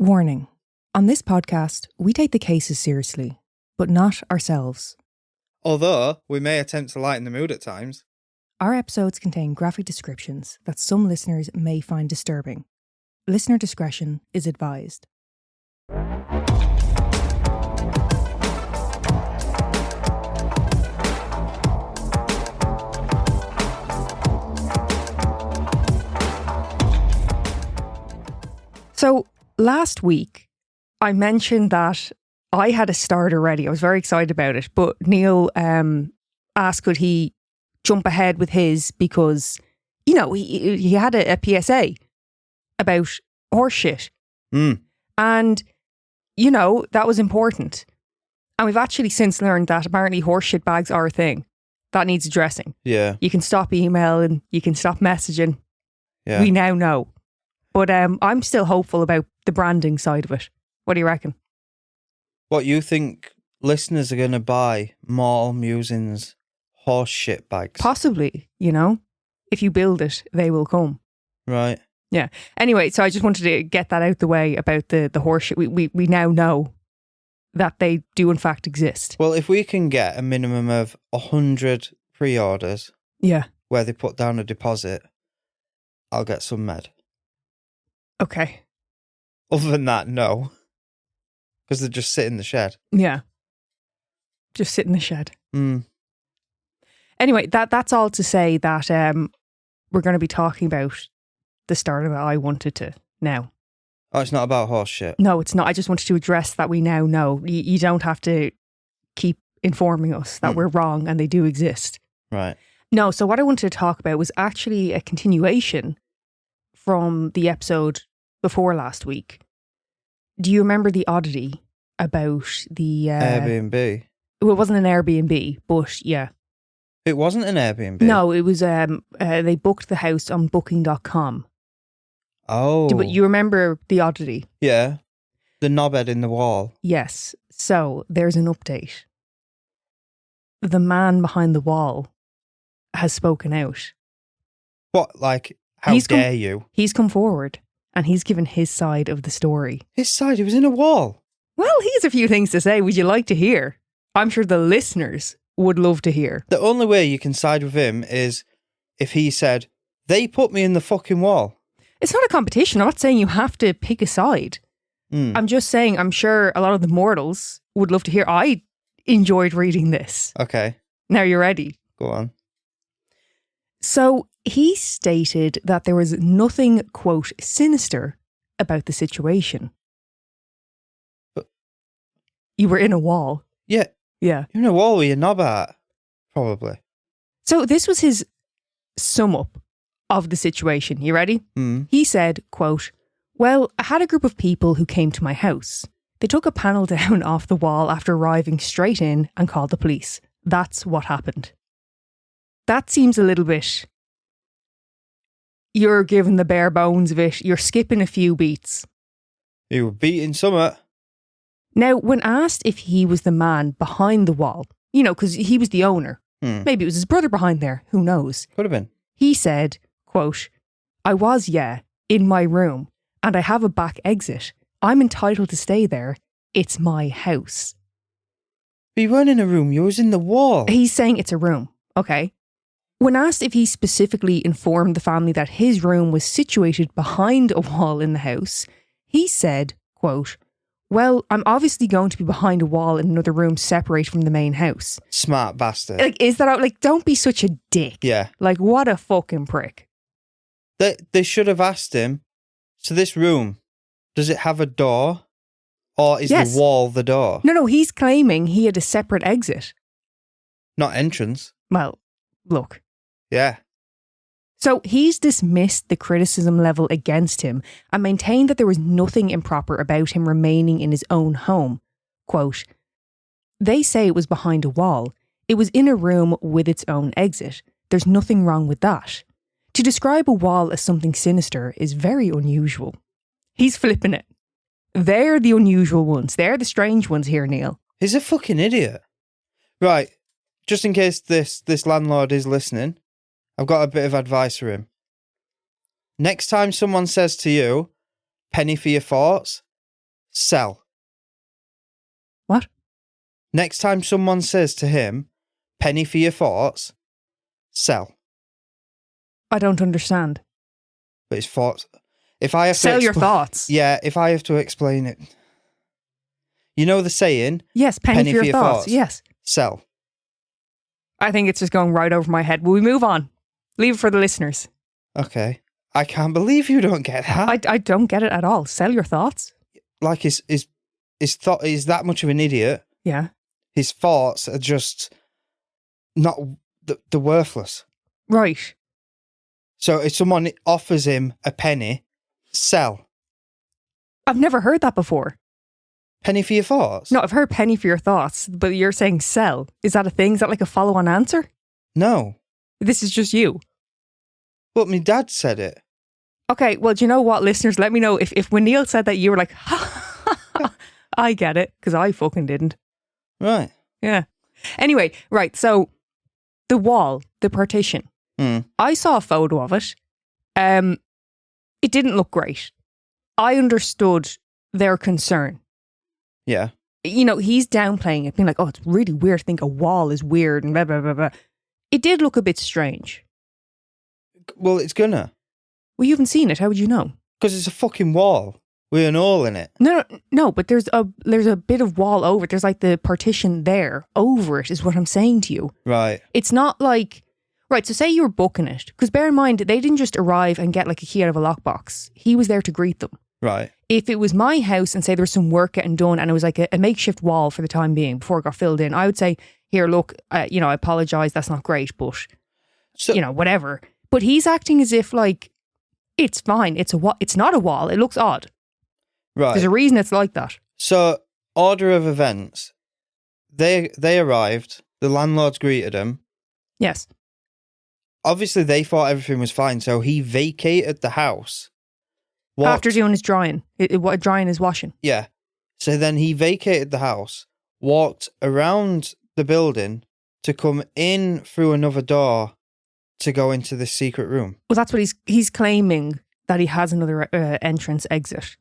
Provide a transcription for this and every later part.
Warning. On this podcast, we take the cases seriously, but not ourselves. Although, we may attempt to lighten the mood at times. Our episodes contain graphic descriptions that some listeners may find disturbing. Listener discretion is advised. So, last week, I mentioned that I had a starter ready. I was very excited about it, but Neil asked could he jump ahead with his because, you know, he had a PSA about horse shit. And, you know, that was important. And we've actually since learned that apparently horse shit bags are a thing that needs addressing. Yeah. You can stop emailing, you can stop messaging. Yeah. We now know. But I'm still hopeful about the branding side of it. What do you reckon? What, you think listeners are going to buy Mortal Musings horse shit bags? Possibly, you know. If you build it, they will come. Right. Yeah. Anyway, so I just wanted to get that out the way about the horse shit. We now know that they do in fact exist. Well, if we can get a minimum of 100 pre-orders Yeah. where they put down a deposit, I'll get some med. Okay. Other than that, no. Because they just sit in the shed. Yeah. Just sit in the shed. Mm. Anyway, that's all to say that we're going to be talking about the starter that I wanted to now. Oh, it's not about horse shit. No, it's not. I just wanted to address that we now know. You don't have to keep informing us that we're wrong and they do exist. Right. No, so what I wanted to talk about was actually a continuation from the episode before last week. Do you remember the oddity about the... Airbnb? Well, it wasn't an Airbnb, but yeah. It wasn't an Airbnb? No, it was... they booked the house on booking.com. Oh. But you remember the oddity? Yeah. The knobhead in the wall. Yes. So, there's an update. The man behind the wall has spoken out. What, like, how dare you? He's come forward and he's given his side of the story. His side? He was in a wall. Well, he has a few things to say. Would you like to hear? I'm sure the listeners would love to hear. The only way you can side with him is if he said, they put me in the fucking wall. It's not a competition. I'm not saying you have to pick a side. I'm just saying I'm sure a lot of the mortals would love to hear. I enjoyed reading this. Okay. Now you're ready. Go on. So he stated that there was nothing, quote, sinister about the situation. But you were in a wall. Yeah. Yeah. You're in a wall with your knob at, probably. So this was his sum up of the situation. You ready? He said, quote, well, I had a group of people who came to my house. They took a panel down off the wall after arriving straight in and called the police. That's what happened. That seems a little bit... You're giving the bare bones of it. You're skipping a few beats. You were beating summit. Now, when asked if he was the man behind the wall, you know, because he was the owner. Maybe it was his brother behind there. Who knows? Could have been. He said, quote, I was, yeah, in my room, and I have a back exit. I'm entitled to stay there. It's my house. But you weren't in a room. You was in the wall. He's saying it's a room. Okay. When asked if he specifically informed the family that his room was situated behind a wall in the house, he said, quote, well, I'm obviously going to be behind a wall in another room separate from the main house. Smart bastard. Like, is that, like, don't be such a dick. Yeah. Like, what a fucking prick. They should have asked him, so this room, does it have a door? Or is the wall the door? No, he's claiming he had a separate exit. Not entrance. Well, look. Yeah. So he's dismissed the criticism level against him and maintained that there was nothing improper about him remaining in his own home. Quote, they say it was behind a wall. It was in a room with its own exit. There's nothing wrong with that. To describe a wall as something sinister is very unusual. He's flipping it. They're the unusual ones. They're the strange ones here, Neil. He's a fucking idiot. Right. Just in case this landlord is listening, I've got a bit of advice for him. Next time someone says to you, penny for your thoughts, Sell. What? Next time someone says to him, penny for your thoughts, sell. I don't understand. But his thoughts... If I have Sell your thoughts? Yeah, if I have to explain it. You know the saying? Yes, penny for your thoughts. Yes. Sell. I think it's just going right over my head. Will we move on? Leave it for the listeners. Okay. I can't believe you don't get that. I don't get it at all. Sell your thoughts? Like his thought is that much of an idiot. Yeah. His thoughts are just not they're worthless. Right. So if someone offers him a penny, sell. I've never heard that before. Penny for your thoughts? No, I've heard penny for your thoughts, but you're saying sell. Is that a thing? Is that like a follow-on answer? No. This is just you. But my dad said it. Okay, well, do you know what, listeners? Let me know if when Neil said that, you were like, I get it, because I fucking didn't. Right. Yeah. Anyway, right, so the wall, the partition. I saw a photo of it. It didn't look great. I understood their concern. Yeah. You know, he's downplaying it, being like, oh, it's really weird to think a wall is weird and blah, blah, blah, blah. It did look a bit strange. Well, it's gonna. Well, you haven't seen it. How would you know? Because it's a fucking wall with an hole in it. No, but there's a bit of wall over it. There's like the partition there over it is what I'm saying to you. Right. It's not like... Right, so say you were booking it. Because bear in mind, they didn't just arrive and get like a key out of a lockbox. He was there to greet them. Right. If it was my house and say there was some work getting done and it was like a makeshift wall for the time being before it got filled in, I would say, here, look, I apologise, that's not great, but, whatever. But he's acting as if like, it's fine, it's not a wall, it looks odd. Right. There's a reason it's like that. So, order of events, they arrived, the landlords greeted them. Yes. Obviously, they thought everything was fine, so he vacated the house. After doing his drying. Drying his washing. Yeah. So then he vacated the house, walked around the building to come in through another door to go into this secret room. Well, that's what he's claiming, that he has another entrance exit.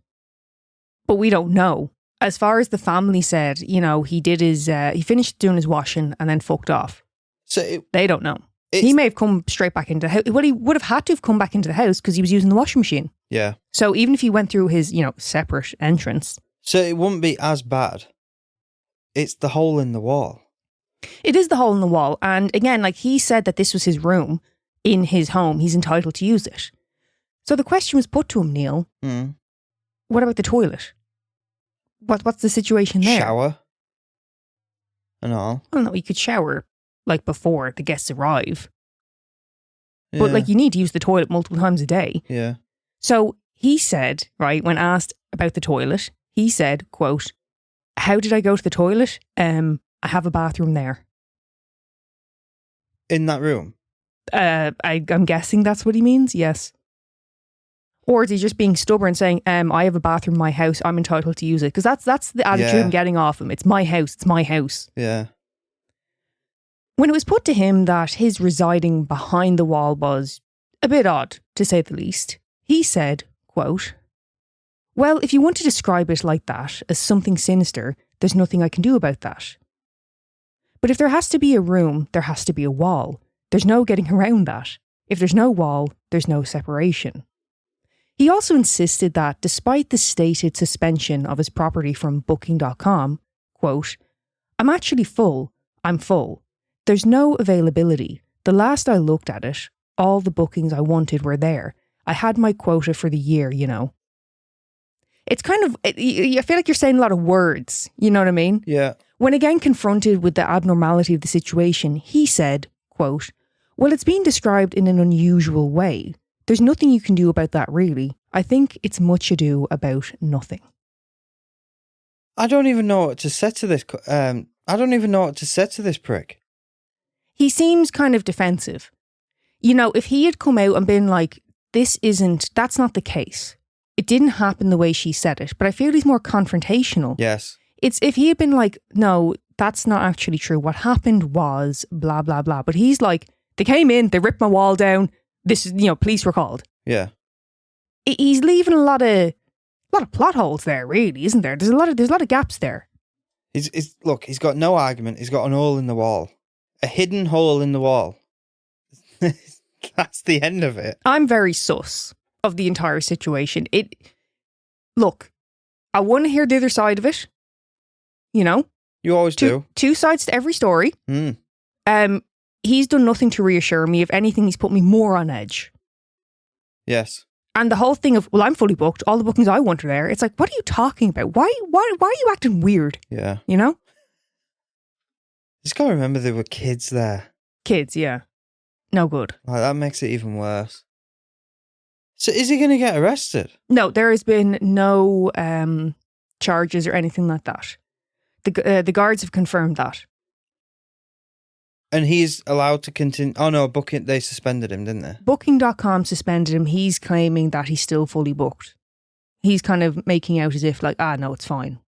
But we don't know. As far as the family said, he did he finished doing his washing and then fucked off. So they don't know. He may have come straight back into the house. Well, he would have had to have come back into the house because he was using the washing machine. Yeah. So even if he went through his, separate entrance. So it wouldn't be as bad. It's the hole in the wall. It is the hole in the wall. And again, like he said that this was his room in his home. He's entitled to use it. So the question was put to him, Neil. What about the toilet? What's the situation there? Shower. And all. Well, no, you could shower like before the guests arrive. Yeah. But like you need to use the toilet multiple times a day. Yeah. So he said, right, when asked about the toilet, he said, quote, how did I go to the toilet? I have a bathroom there. In that room? I'm guessing that's what he means, yes. Or is he just being stubborn saying, I have a bathroom in my house, I'm entitled to use it? Because that's the attitude I'm getting off him. It's my house, it's my house. Yeah. When it was put to him that his residing behind the wall was a bit odd, to say the least, he said, quote, well, if you want to describe it like that, as something sinister, there's nothing I can do about that. But if there has to be a room, there has to be a wall. There's no getting around that. If there's no wall, there's no separation. He also insisted that, despite the stated suspension of his property from booking.com, quote, I'm actually full. I'm full. There's no availability. The last I looked at it, all the bookings I wanted were there. I had my quota for the year, It's kind of, I feel like you're saying a lot of words, you know what I mean? Yeah. When again confronted with the abnormality of the situation, he said, quote, well, it's being described in an unusual way. There's nothing you can do about that, really. I think it's much ado about nothing. I don't even know what to say to this. I don't even know what to say to this prick. He seems kind of defensive. If he had come out and been like, that's not the case. It didn't happen the way she said it, but I feel he's more confrontational. Yes. It's if he had been like, no, that's not actually true. What happened was blah, blah, blah. But he's like, they came in, they ripped my wall down. This is, police were called. Yeah. He's leaving a lot of lot of plot holes there, really, isn't there? There's a lot of gaps there. Look, he's got no argument. He's got an hole in the wall. A hidden hole in the wall. That's the end of it. I'm very sus of the entire situation. Look, I want to hear the other side of it. You know? You always do. Two sides to every story. He's done nothing to reassure me. If anything, he's put me more on edge. Yes. And the whole thing of, well, I'm fully booked. All the bookings I want are there. It's like, what are you talking about? Why are you acting weird? Yeah. You know? Just got to remember there were kids there. Kids, yeah. No good. Like, that makes it even worse. So is he going to get arrested? No, there has been no charges or anything like that. The guards have confirmed that. And he's allowed to continue. Oh no, Booking, they suspended him, didn't they? Booking.com suspended him. He's claiming that he's still fully booked. He's kind of making out as if like, no, it's fine.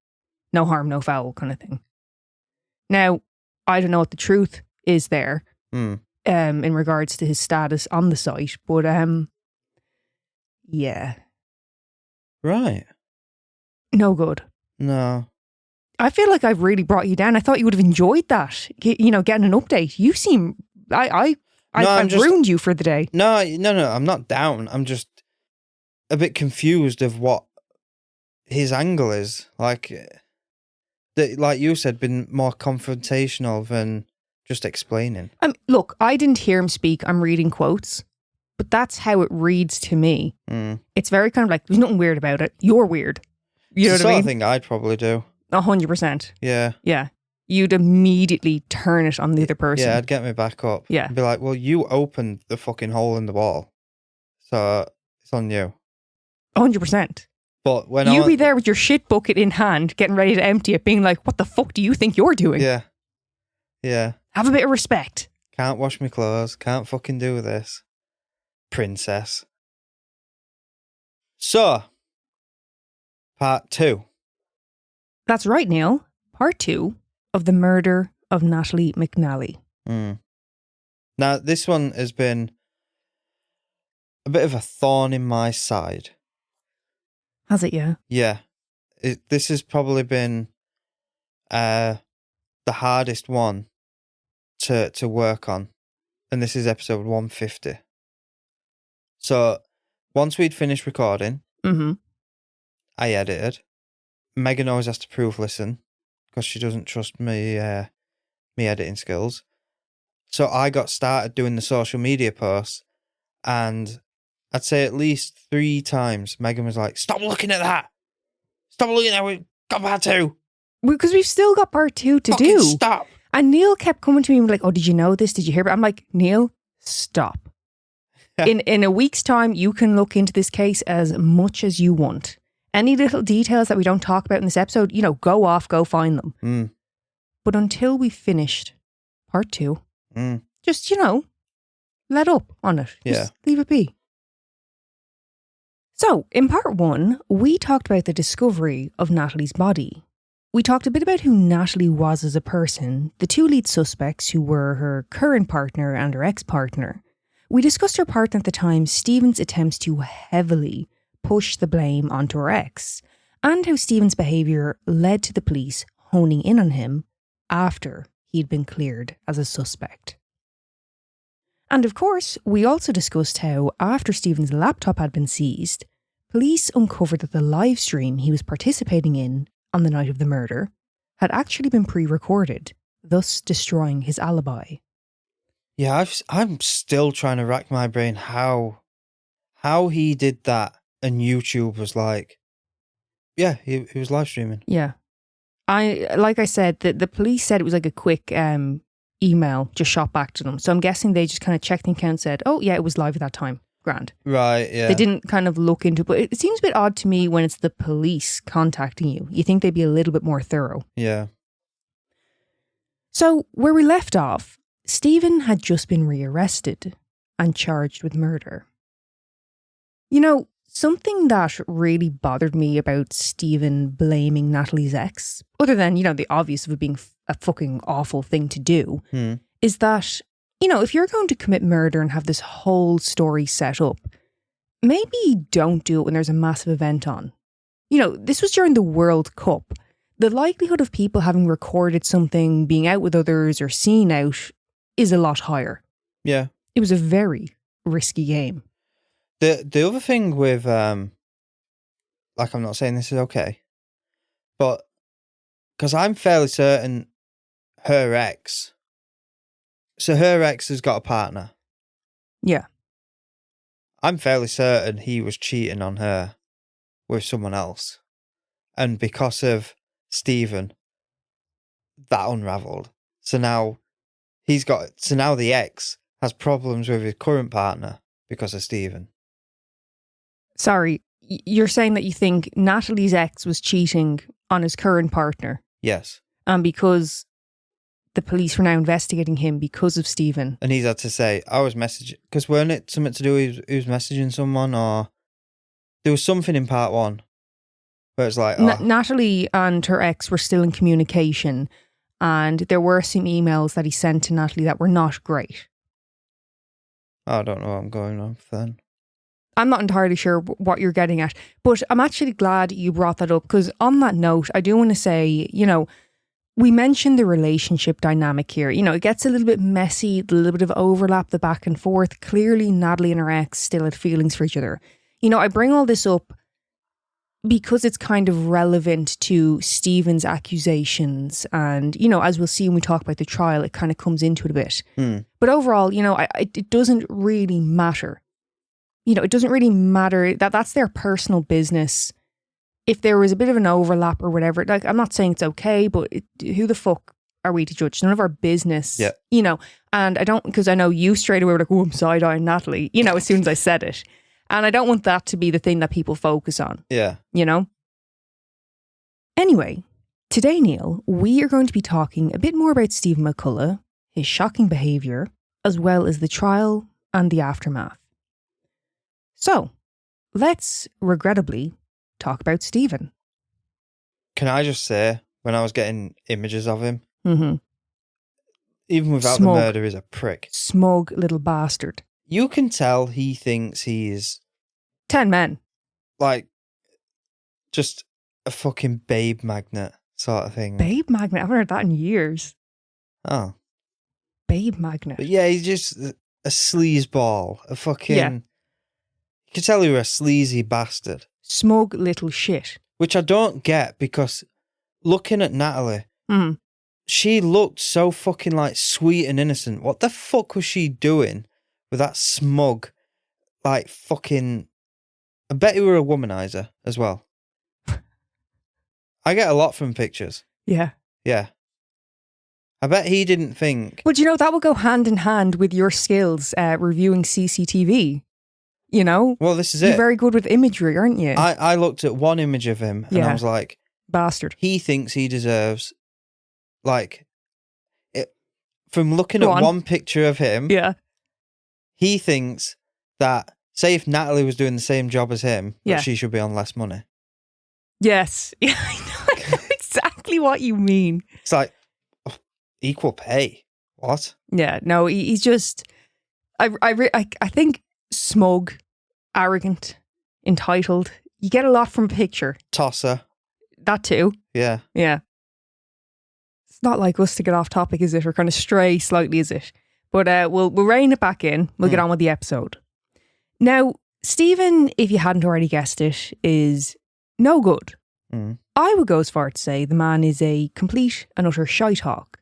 No harm, no foul kind of thing. Now, I don't know what the truth is there in regards to his status on the site, but yeah. Right. No good. No. I feel like I've really brought you down. I thought you would have enjoyed that, you know, getting an update. You seem... I've ruined you for the day. No, I'm not down. I'm just a bit confused of what his angle is. Like you said, been more confrontational than just explaining. Look, I didn't hear him speak. I'm reading quotes. But that's how it reads to me. It's very kind of like, there's nothing weird about it. You're weird. You know what I mean? It's the sort of thing I'd probably do. 100%. Yeah. Yeah. You'd immediately turn it on the other person. Yeah, I'd get me back up. Yeah. I'd be like, well, you opened the fucking hole in the wall. So it's on you. 100%. But when you'd be there with your shit bucket in hand, getting ready to empty it, being like, what the fuck do you think you're doing? Yeah. Yeah. Have a bit of respect. Can't wash my clothes. Can't fucking do this. Princess. So, part 2. That's right, Neil. Part 2 of the murder of Natalie McNally. Now, this one has been a bit of a thorn in my side. Has it, yeah? Yeah. This has probably been the hardest one to work on. And this is episode 150. So, once we'd finished recording, I edited. Megan always has to prooflisten because she doesn't trust me editing skills. So I got started doing the social media posts, and I'd say at least 3 times Megan was like, "Stop looking at that! Stop looking at that! We've got part 2." Because we've still got part 2 to do. Stop! And Neil kept coming to me and like, "Oh, did you know this? Did you hear about it?" I'm like, "Neil, stop." In a week's time, you can look into this case as much as you want. Any little details that we don't talk about in this episode, you know, go find them. But until we finished part 2, just, you know, let up on it. Just leave it be. So, in part 1, we talked about the discovery of Natalie's body. We talked a bit about who Natalie was as a person, the 2 lead suspects who were her current partner and her ex-partner. We discussed her partner at the time, Stephen's attempts to heavily push the blame onto her ex, and how Stephen's behaviour led to the police honing in on him after he'd been cleared as a suspect. And of course, we also discussed how, after Stephen's laptop had been seized, police uncovered that the live stream he was participating in on the night of the murder had actually been pre-recorded, thus destroying his alibi. Yeah, I'm still trying to rack my brain how he did that. And YouTube was like, yeah, he was live streaming. Yeah. Like I said, the police said it was like a quick email just shot back to them. So I'm guessing they just kind of checked the account and said, oh yeah, it was live at that time. Grand. Right, yeah. They didn't kind of look into it. But it seems a bit odd to me when it's the police contacting you. You think they'd be a little bit more thorough. Yeah. So where we left off, Stephen had just been rearrested and charged with murder. You know, something that really bothered me about Stephen blaming Natalie's ex, other than, you know, the obvious of it being a fucking awful thing to do, is that, you know, if you're going to commit murder and have this whole story set up, maybe don't do it when there's a massive event on. This was during the World Cup. The likelihood of people having recorded something, being out with others or seen out is a lot higher. Yeah. It was a very risky game. The other thing with, I'm not saying this is okay, but because I'm fairly certain her ex has got a partner. Yeah. I'm fairly certain he was cheating on her with someone else. And because of Stephen, that unravelled. So now the ex has problems with his current partner because of Stephen. Sorry, you're saying that you think Natalie's ex was cheating on his current partner? Yes. And because the police were now investigating him because of Stephen. And he's had to say, I was messaging, because weren't it something to do with he was messaging someone, or there was something in part one where it's like, Natalie and her ex were still in communication, and there were some emails that he sent to Natalie that were not great. I don't know what I'm going on then. I'm not entirely sure what you're getting at, but I'm actually glad you brought that up, because on that note, I do want to say, we mentioned the relationship dynamic here. It gets a little bit messy, a little bit of overlap, the back and forth. Clearly, Natalie and her ex still had feelings for each other. I bring all this up because it's kind of relevant to Stephen's accusations. And, as we'll see when we talk about the trial, it kind of comes into it a bit. But overall, it doesn't really matter. It doesn't really matter. That's their personal business. If there was a bit of an overlap or whatever, I'm not saying it's okay, but who the fuck are we to judge? None of our business. Yeah. And I don't, because I know you straight away were like, oh, I'm side-eyeing Natalie, as soon as I said it. And I don't want that to be the thing that people focus on. Yeah. Anyway, today, Neil, we are going to be talking a bit more about Stephen McCullagh, his shocking behaviour, as well as the trial and the aftermath. So, let's, regrettably, talk about Stephen. Can I just say, when I was getting images of him, even without Smug. the murder, he's a prick. Smug little bastard. You can tell he thinks he's 10 men. Just a fucking babe magnet sort of thing. Babe magnet? I haven't heard that in years. Oh. Babe magnet. But yeah, he's just a sleazeball. A fucking... Yeah. You can tell you're a sleazy bastard. Smug little shit. Which I don't get, because looking at Natalie, she looked so fucking sweet and innocent. What the fuck was she doing with that smug, fucking... I bet you were a womanizer as well. I get a lot from pictures. Yeah. Yeah. I bet he didn't think... But that will go hand in hand with your skills reviewing CCTV. Well, this is it. You're very good with imagery, aren't you? I looked at one image of him and I was like... Bastard. He thinks he deserves... From looking at one picture of him... Yeah. He thinks that... Say if Natalie was doing the same job as him, that she should be on less money. Yes. Yeah, I know exactly what you mean. It's equal pay. What? Yeah, no, he's just... I think smug, arrogant, entitled. You get a lot from a picture. Tosser. That too. Yeah. Yeah. It's not like us to get off topic, is it? Or kind of stray slightly, is it? But we'll rein it back in. We'll get on with the episode. Now, Stephen, if you hadn't already guessed it, is no good. I would go as far to say the man is a complete and utter shithawk.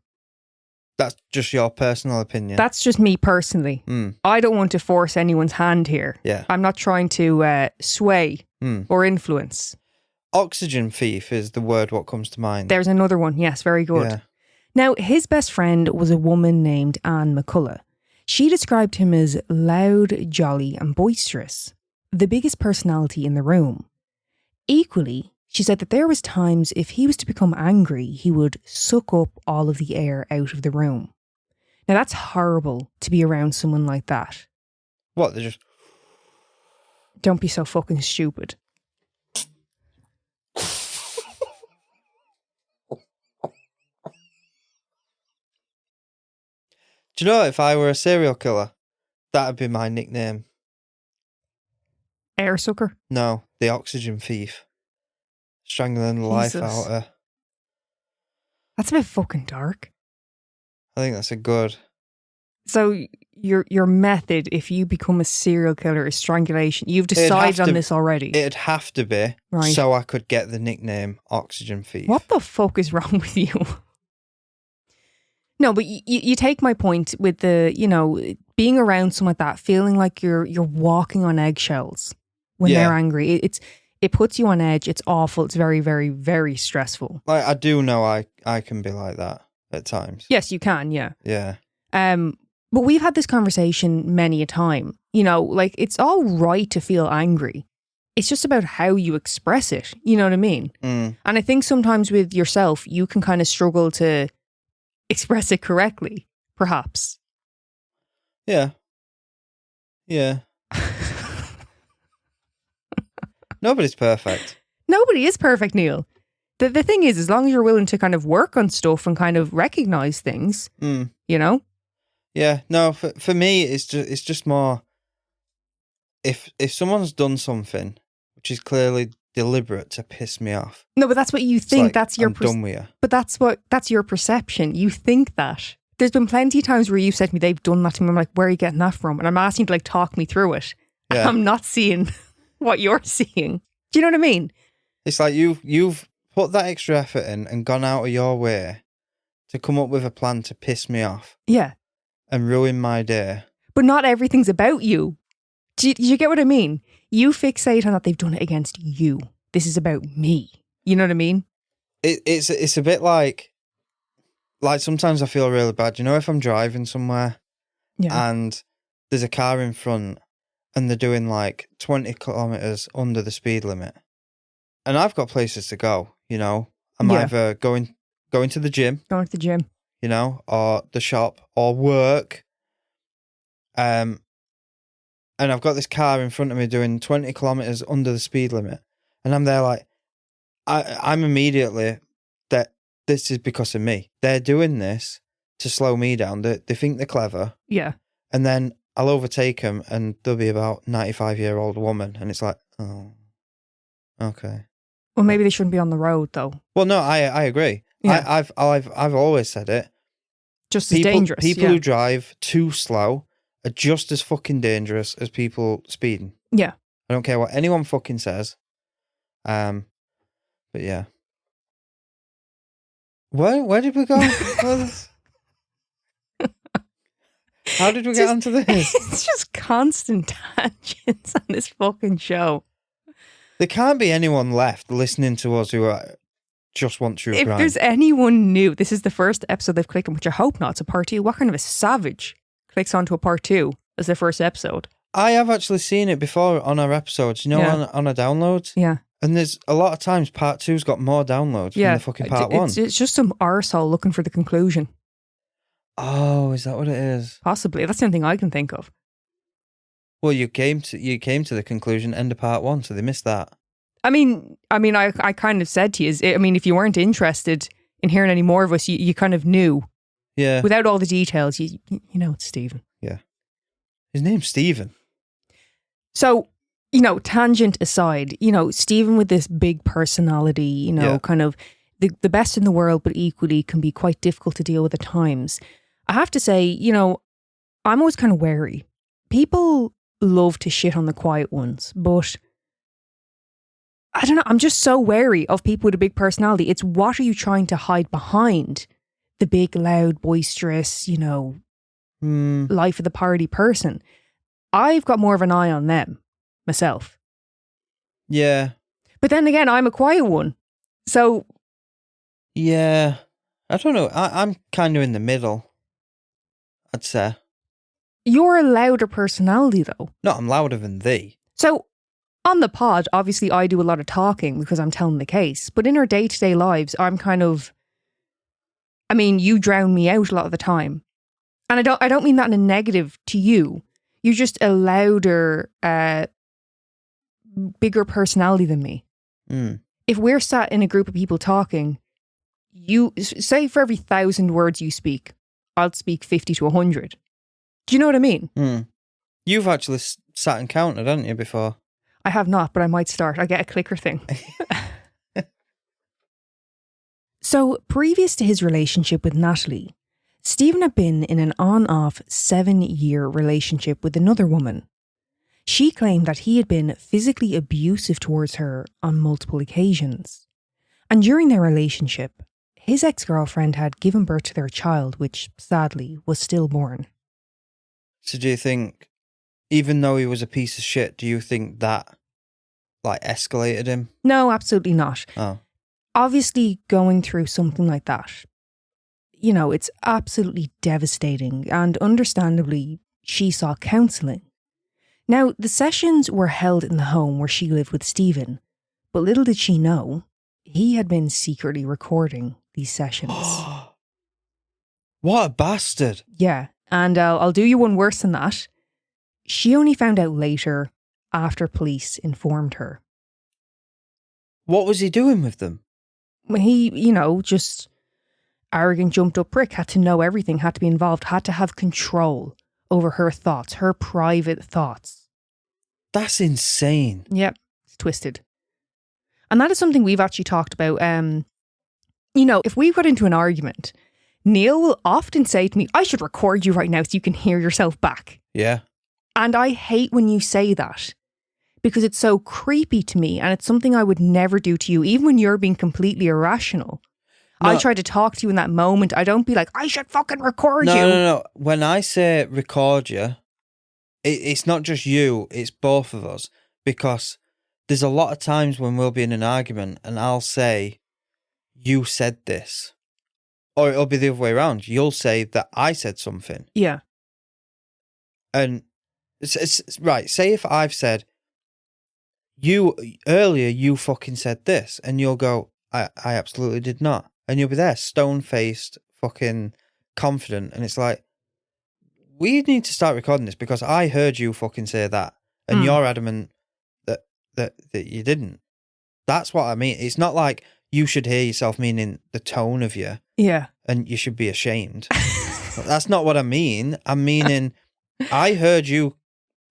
That's just your personal opinion. That's just me personally. I don't want to force anyone's hand here. Yeah. I'm not trying to sway or influence. Oxygen thief is the word what comes to mind. There's another one. Yes, very good. Yeah. Now, his best friend was a woman named Anne McCullagh. She described him as loud, jolly and boisterous, the biggest personality in the room. Equally, she said that there was times if he was to become angry, he would suck up all of the air out of the room. Now that's horrible to be around someone like that. What, they're just... Don't be so fucking stupid. Do you know, if I were a serial killer, that'd be my nickname. Air sucker? No, the oxygen thief. Strangling the life Jesus. out of her. That's a bit fucking dark. I think that's a good... So your method, if you become a serial killer, is strangulation. You've decided on this already. It'd have to be, right, so I could get the nickname Oxygen Thief. What the fuck is wrong with you? No, but you take my point with the, being around someone like that, feeling like you're walking on eggshells when they're angry. It puts you on edge. It's awful. It's very, very, very stressful. Like, I do know I can be like that at times. Yes, you can. Yeah. Yeah. But we've had this conversation many a time. Like, it's all right to feel angry. It's just about how you express it. You know what I mean? Mm. And I think sometimes with yourself, you can kind of struggle to express it correctly, perhaps. Yeah. Yeah. Nobody's perfect. Nobody is perfect, Neil. The thing is, as long as you're willing to kind of work on stuff and kind of recognise things, Yeah, no, for me, it's just more, if someone's done something which is clearly deliberate to piss me off. No, but that's what you think. Like, that's your I'm done with you. But that's your perception. You think that. There's been plenty of times where you've said to me, they've done that to me. I'm like, where are you getting that from? And I'm asking you to like talk me through it. Yeah. I'm not seeing what you're seeing. Do you know what I mean? It's like you've put that extra effort in and gone out of your way to come up with a plan to piss me off. Yeah. And ruin my day. But not everything's about you. Do you get what I mean? You fixate on that they've done it against you. This is about me. You know what I mean? It's a bit like sometimes I feel really bad. If I'm driving somewhere and there's a car in front and they're doing like 20 kilometres under the speed limit. And I've got places to go, I'm either going to the gym. Going to the gym. Or the shop, or work. And I've got this car in front of me doing 20 kilometres under the speed limit. And I'm there like, I'm immediately, that this is because of me. They're doing this to slow me down. They think they're clever. Yeah. And then I'll overtake them and they'll be about 95-year-old woman. And it's like, oh, okay. Well, maybe they shouldn't be on the road though. Well, no, I agree. Yeah. I've always said it. Just as dangerous. People who drive too slow are just as fucking dangerous as people speeding. Yeah. I don't care what anyone fucking says. But yeah. Where did we go? How did we get onto this? It's just constant tangents on this fucking show. There can't be anyone left listening to us who just want true crime. If there's anyone new, this is the first episode they've clicked on, which I hope not. It's a part 2. What kind of a savage clicks onto a part 2 as their first episode? I have actually seen it before on our episodes, on our downloads. Yeah. And there's a lot of times part 2's got more downloads than the fucking part 1. It's just some arsehole looking for the conclusion. Oh, is that what it is? Possibly. That's the only thing I can think of. Well, you came to the conclusion end of part 1, so they missed that. I kind of said to you, if you weren't interested in hearing any more of us, you kind of knew. Yeah. Without all the details, you know it's Stephen. Yeah. His name's Stephen. So, tangent aside, Stephen with this big personality, kind of the best in the world, but equally can be quite difficult to deal with at times. I have to say, I'm always kind of wary. People love to shit on the quiet ones, but I don't know. I'm just so wary of people with a big personality. It's what are you trying to hide behind the big, loud, boisterous, life of the party person? I've got more of an eye on them myself. Yeah. But then again, I'm a quiet one. So. Yeah. I don't know. I'm kind of in the middle, I'd say. You're a louder personality though. No, I'm louder than thee. So. On the pod, obviously I do a lot of talking because I'm telling the case. But in our day-to-day lives, I'm kind of... you drown me out a lot of the time. And I don't mean that in a negative to you. You're just a louder, bigger personality than me. Mm. If we're sat in a group of people talking, you say for every 1,000 words you speak, I'll speak 50 to 100. Do you know what I mean? Mm. You've actually sat and counted, haven't you, before? I have not, but I might start. I get a clicker thing. So, previous to his relationship with Natalie, Stephen had been in an on-off 7-year relationship with another woman. She claimed that he had been physically abusive towards her on multiple occasions. And during their relationship, his ex-girlfriend had given birth to their child, which sadly was stillborn. So do you think, even though he was a piece of shit, do you think that escalated him? No, absolutely not. Oh. Obviously, going through something like that, it's absolutely devastating, and understandably, she sought counselling. Now, the sessions were held in the home where she lived with Stephen, but little did she know, he had been secretly recording these sessions. What a bastard. Yeah, and I'll do you one worse than that. She only found out later, after police informed her. What was he doing with them? He, just arrogant, jumped up prick, had to know everything, had to be involved, had to have control over her thoughts, her private thoughts. That's insane. Yep, it's twisted. And that is something we've actually talked about. If we got into an argument, Neil will often say to me, I should record you right now so you can hear yourself back. Yeah. And I hate when you say that because it's so creepy to me and it's something I would never do to you, even when you're being completely irrational. No. I try to talk to you in that moment. I don't be like, I should fucking record you. No. When I say record you, it's not just you, it's both of us. Because there's a lot of times when we'll be in an argument and I'll say, you said this. Or it'll be the other way around. You'll say that I said something. Yeah. And it's right, say if I've said, earlier you fucking said this, and you'll go, I absolutely did not. And you'll be there, stone-faced, fucking confident, and it's like, we need to start recording this because I heard you fucking say that, and you're adamant that you didn't. That's what I mean. It's not like you should hear yourself, meaning the tone of you. Yeah. And you should be ashamed. That's not what I mean. I'm meaning, I heard you.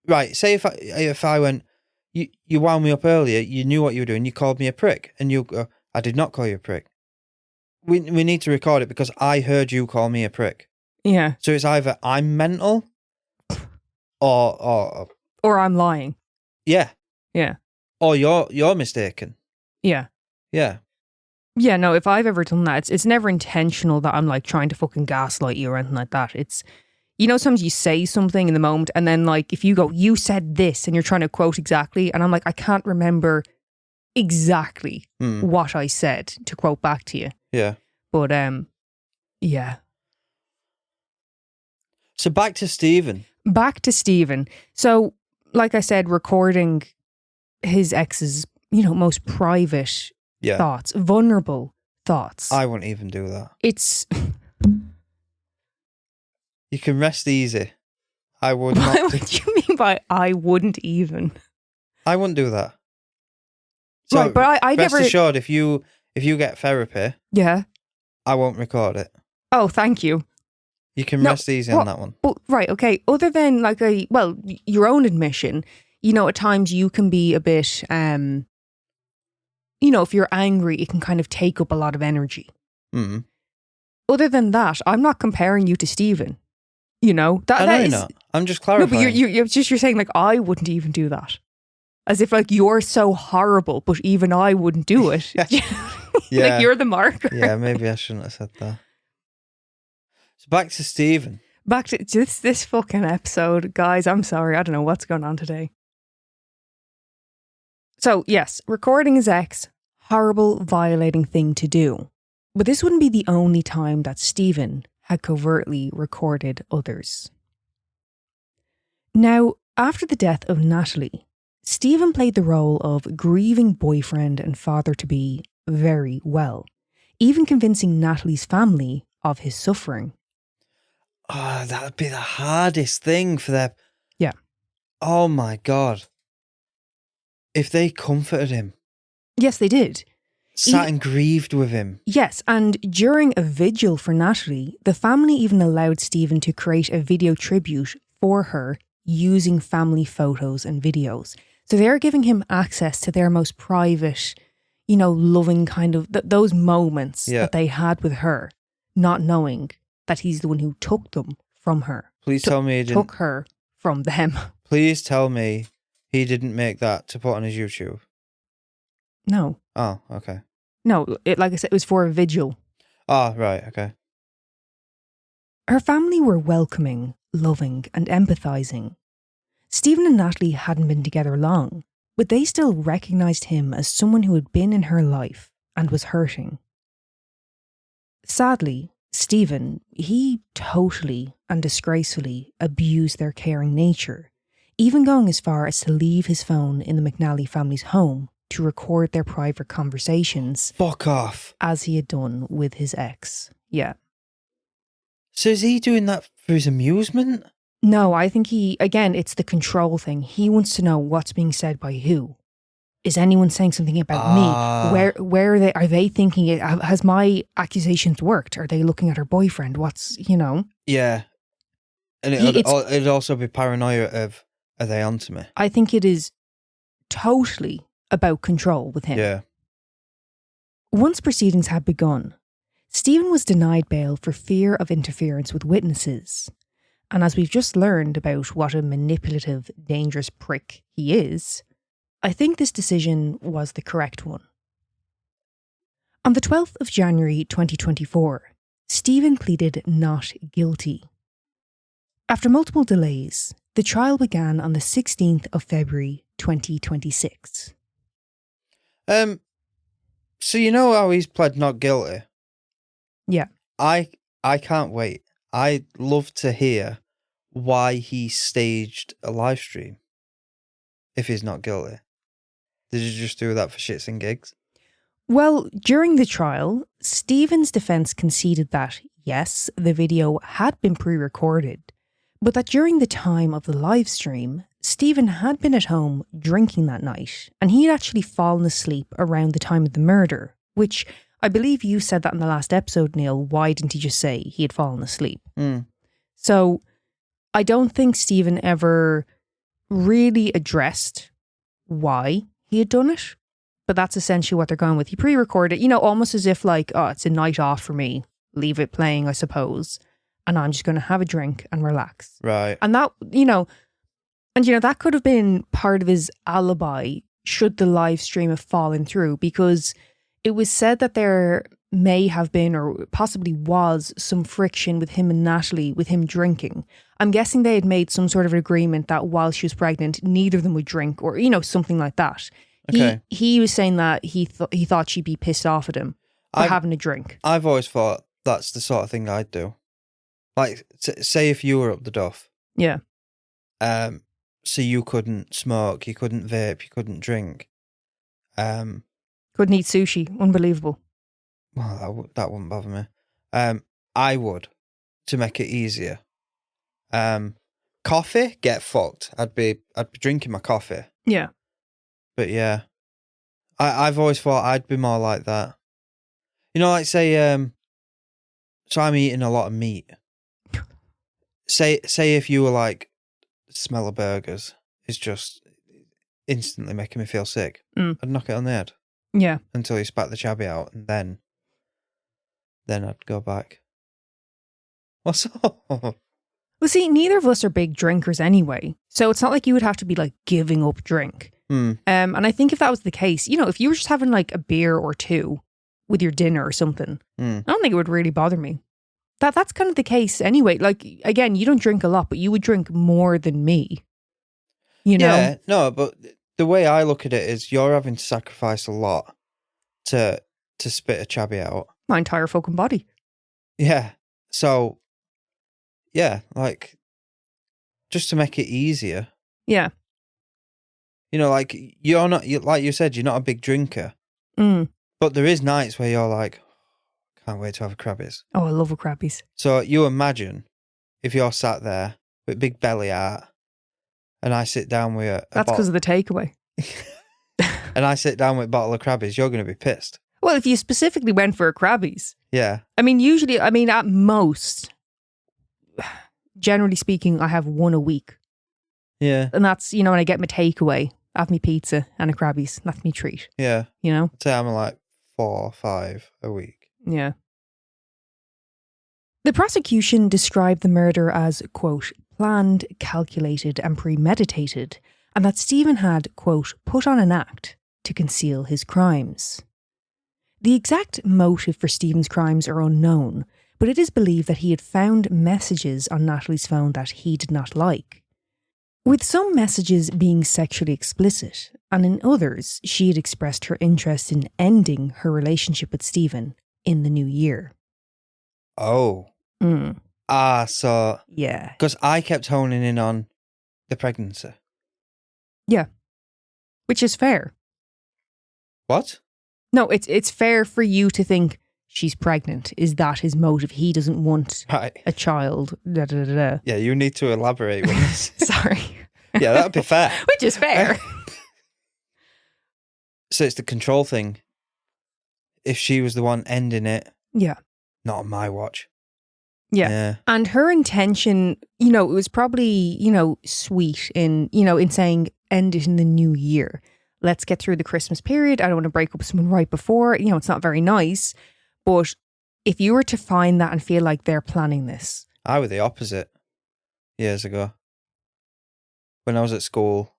Right, say if I went, you wound me up earlier, you knew what you were doing, you called me a prick, and you go, I did not call you a prick. We need to record it because I heard you call me a prick. Yeah. So it's either I'm mental or I'm lying. Yeah. Yeah. Or you're mistaken. Yeah. Yeah. Yeah, no, if I've ever done that, it's never intentional that I'm trying to fucking gaslight you or anything like that. It's, sometimes you say something in the moment and then if you go, you said this and you're trying to quote exactly. And I'm like, I can't remember exactly what I said to quote back to you. Yeah. But, yeah. So back to Stephen. So, like I said, recording his ex's, most private thoughts, vulnerable thoughts. I wouldn't even do that. It's... You can rest easy. I would not. What do you mean by I wouldn't even? I wouldn't do that. So right, but I rest never... assured, if you get therapy, yeah, I won't record it. Oh, thank you. You can rest easy on that one. But, right, okay. Other than your own admission, at times you can be a bit, if you're angry, it can kind of take up a lot of energy. Mm. Other than that, I'm not comparing you to Stephen. I know you're not. I'm just clarifying. No, but you're saying I wouldn't even do that. As if you're so horrible, but even I wouldn't do it. Yeah. You're the marker. Yeah, maybe I shouldn't have said that. So back to Stephen. Back to this fucking episode. Guys, I'm sorry. I don't know what's going on today. So, yes, recording his ex, horrible, violating thing to do. But this wouldn't be the only time that Stephen had covertly recorded others. Now, after the death of Natalie, Stephen played the role of grieving boyfriend and father-to-be very well, even convincing Natalie's family of his suffering. Oh, that would be the hardest thing for them. Yeah. Oh my God. If they comforted him. Yes, they did. Sat and grieved with him. Yes, and during a vigil for Natalie, the family even allowed Stephen to create a video tribute for her using family photos and videos. So they're giving him access to their most private, loving kind of those moments Yeah. that they had with her, not knowing that he's the one who took them from her. Please tell me he didn't. Took her from them. Please tell me he didn't make that to put on his YouTube. No. Oh, okay. No, like I said, it was for a vigil. Oh, right, okay. Her family were welcoming, loving, and empathising. Stephen and Natalie hadn't been together long, but they still recognised him as someone who had been in her life and was hurting. Sadly, Stephen, he totally and disgracefully abused their caring nature, even going as far as to leave his phone in the McNally family's home to record their private conversations. Fuck off. As he had done with his ex. Yeah. So is he doing that for his amusement? No, I think it's the control thing. He wants to know what's being said by who. Is anyone saying something about me? Where are they? Are they thinking it? Has my accusations worked? Are they looking at her boyfriend? Yeah. And it'd also be paranoia of, are they onto me? I think it is totally about control with him. Yeah. Once proceedings had begun, Stephen was denied bail for fear of interference with witnesses. And as we've just learned about what a manipulative, dangerous prick he is, I think this decision was the correct one. On the 12th of January 2024, Stephen pleaded not guilty. After multiple delays, the trial began on the 16th of February 2026. So you know how he's pled not guilty? Yeah. I can't wait. I'd love to hear why he staged a live stream if he's not guilty. Did you just do that for shits and gigs? Well, during the trial, Stephen's defence conceded that, yes, the video had been pre-recorded, but that during the time of the live stream, Stephen had been at home drinking that night, and he had actually fallen asleep around the time of the murder, which I believe you said that in the last episode, Neil. Why didn't he just say he had fallen asleep? So I don't think Stephen ever really addressed why he had done it, but that's essentially what they're going with. He pre-recorded, almost as if like, oh, it's a night off for me. Leave it playing, I suppose. And I'm just going to have a drink and relax. Right. And that, that could have been part of his alibi should the live stream have fallen through, because it was said that there may have been, or possibly was, some friction with him and Natalie, with him drinking. I'm guessing they had made some sort of agreement that while she was pregnant, neither of them would drink, or, something like that. Okay. He was saying that he thought she'd be pissed off at him for having a drink. I've always thought that's the sort of thing I'd do. Like, say if you were up the duff. Yeah. So you couldn't smoke, you couldn't vape, you couldn't drink. Couldn't eat sushi. Unbelievable. Well, that wouldn't bother me. I would, to make it easier. Coffee, get fucked. I'd be drinking my coffee. Yeah. But yeah, I've always thought I'd be more like that. Like say, so I'm eating a lot of meat. Say if you were like, smell of burgers is just instantly making me feel sick. I'd knock it on the head. Yeah. Until you spat the chabby out, and then I'd go back. What's up? Well, see, neither of us are big drinkers anyway, so it's not like you would have to be like giving up drink. And I think if that was the case, if you were just having like a beer or two with your dinner or something, I don't think it would really bother me. That's kind of the case anyway. Like, again, you don't drink a lot, but you would drink more than me. Yeah, no, but the way I look at it is you're having to sacrifice a lot to spit a chabby out. My entire fucking body. Yeah. So, yeah, like, just to make it easier. Yeah. Like, you're not, like you said, you're not a big drinker. But there is nights where you're like, can't wait to have a Crabbies. Oh, I love a Crabbies. So you imagine if you're sat there with big belly art and I sit down with a That's because of the takeaway. And I sit down with a bottle of Crabbies, you're going to be pissed. Well, if you specifically went for a Crabbies. Yeah. Usually, at most, generally speaking, I have one a week. Yeah. And that's, when I get my takeaway. have me pizza and a Krabby's. That's me treat. Yeah. You know? I'd say I'm like 4 or 5 a week. Yeah. The prosecution described the murder as, quote, planned, calculated and premeditated, and that Stephen had, quote, put on an act to conceal his crimes. The exact motive for Stephen's crimes are unknown, but it is believed that he had found messages on Natalie's phone that he did not like. With some messages being sexually explicit, and in others, she had expressed her interest in ending her relationship with Stephen in the new year. Oh. So... Yeah. Because I kept honing in on the pregnancy. Yeah. Which is fair. What? No, it's fair for you to think she's pregnant. Is that his motive? He doesn't want a child. Da, da, da, da. Yeah, you need to elaborate with this. Sorry. Yeah, that'd be fair. Which is fair. So it's the control thing. If she was the one ending it. Yeah. Not on my watch. Yeah. And her intention, it was probably, sweet in saying end it in the new year. Let's get through the Christmas period. I don't want to break up with someone right before. It's not very nice. But if you were to find that and feel like they're planning this. I was the opposite years ago. When I was at school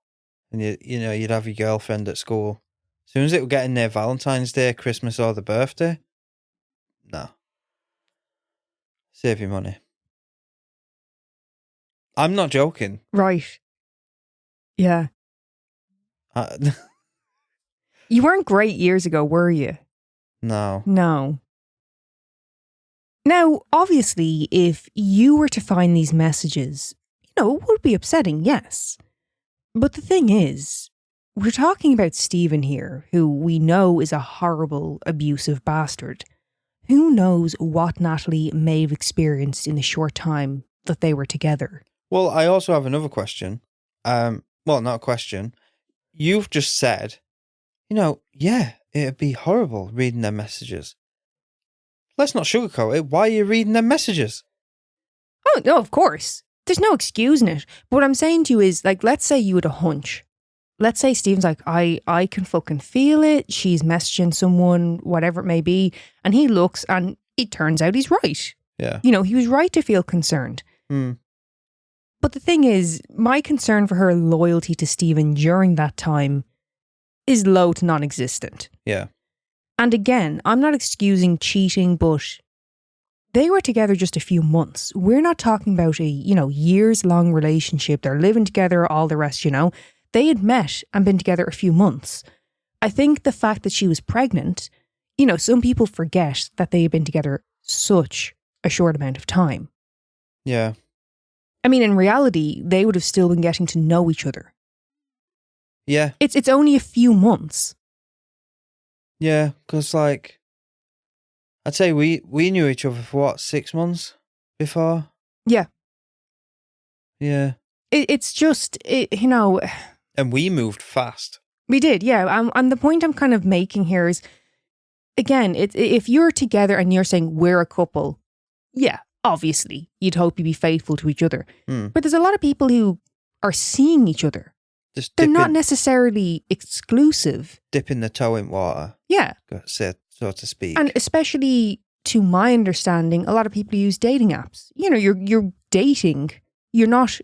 and you'd have your girlfriend at school. As soon as it would get in there Valentine's Day, Christmas or the birthday, no. Save your money. I'm not joking. Right. Yeah. You weren't great years ago, were you? No. No. Now, obviously, if you were to find these messages, it would be upsetting, yes. But the thing is, we're talking about Stephen here, who we know is a horrible, abusive bastard. Who knows what Natalie may have experienced in the short time that they were together? Well, I also have another question. Well, not a question. You've just said, yeah, it'd be horrible reading their messages. Let's not sugarcoat it. Why are you reading their messages? Oh, no, of course. There's no excusing it. But what I'm saying to you is, let's say you had a hunch. Let's say Stephen's like, I can fucking feel it. She's messaging someone, whatever it may be. And he looks and it turns out he's right. Yeah. He was right to feel concerned. But the thing is, my concern for her loyalty to Stephen during that time is low to non-existent. Yeah. And again, I'm not excusing cheating, but they were together just a few months. We're not talking about a, years-long relationship. They're living together, all the rest, They had met and been together a few months. I think the fact that she was pregnant, some people forget that they had been together such a short amount of time. Yeah. I mean, in reality, they would have still been getting to know each other. Yeah. It's only a few months. Yeah, because I'd say we knew each other for 6 months before? Yeah. Yeah. It's just, And we moved fast. We did, yeah. And the point I'm kind of making here is, again, if you're together and you're saying we're a couple, yeah, obviously, you'd hope you'd be faithful to each other. But there's a lot of people who are seeing each other. They're not necessarily exclusive. Dipping the toe in water. Yeah. So to speak. And especially, to my understanding, a lot of people use dating apps. You're dating. You're not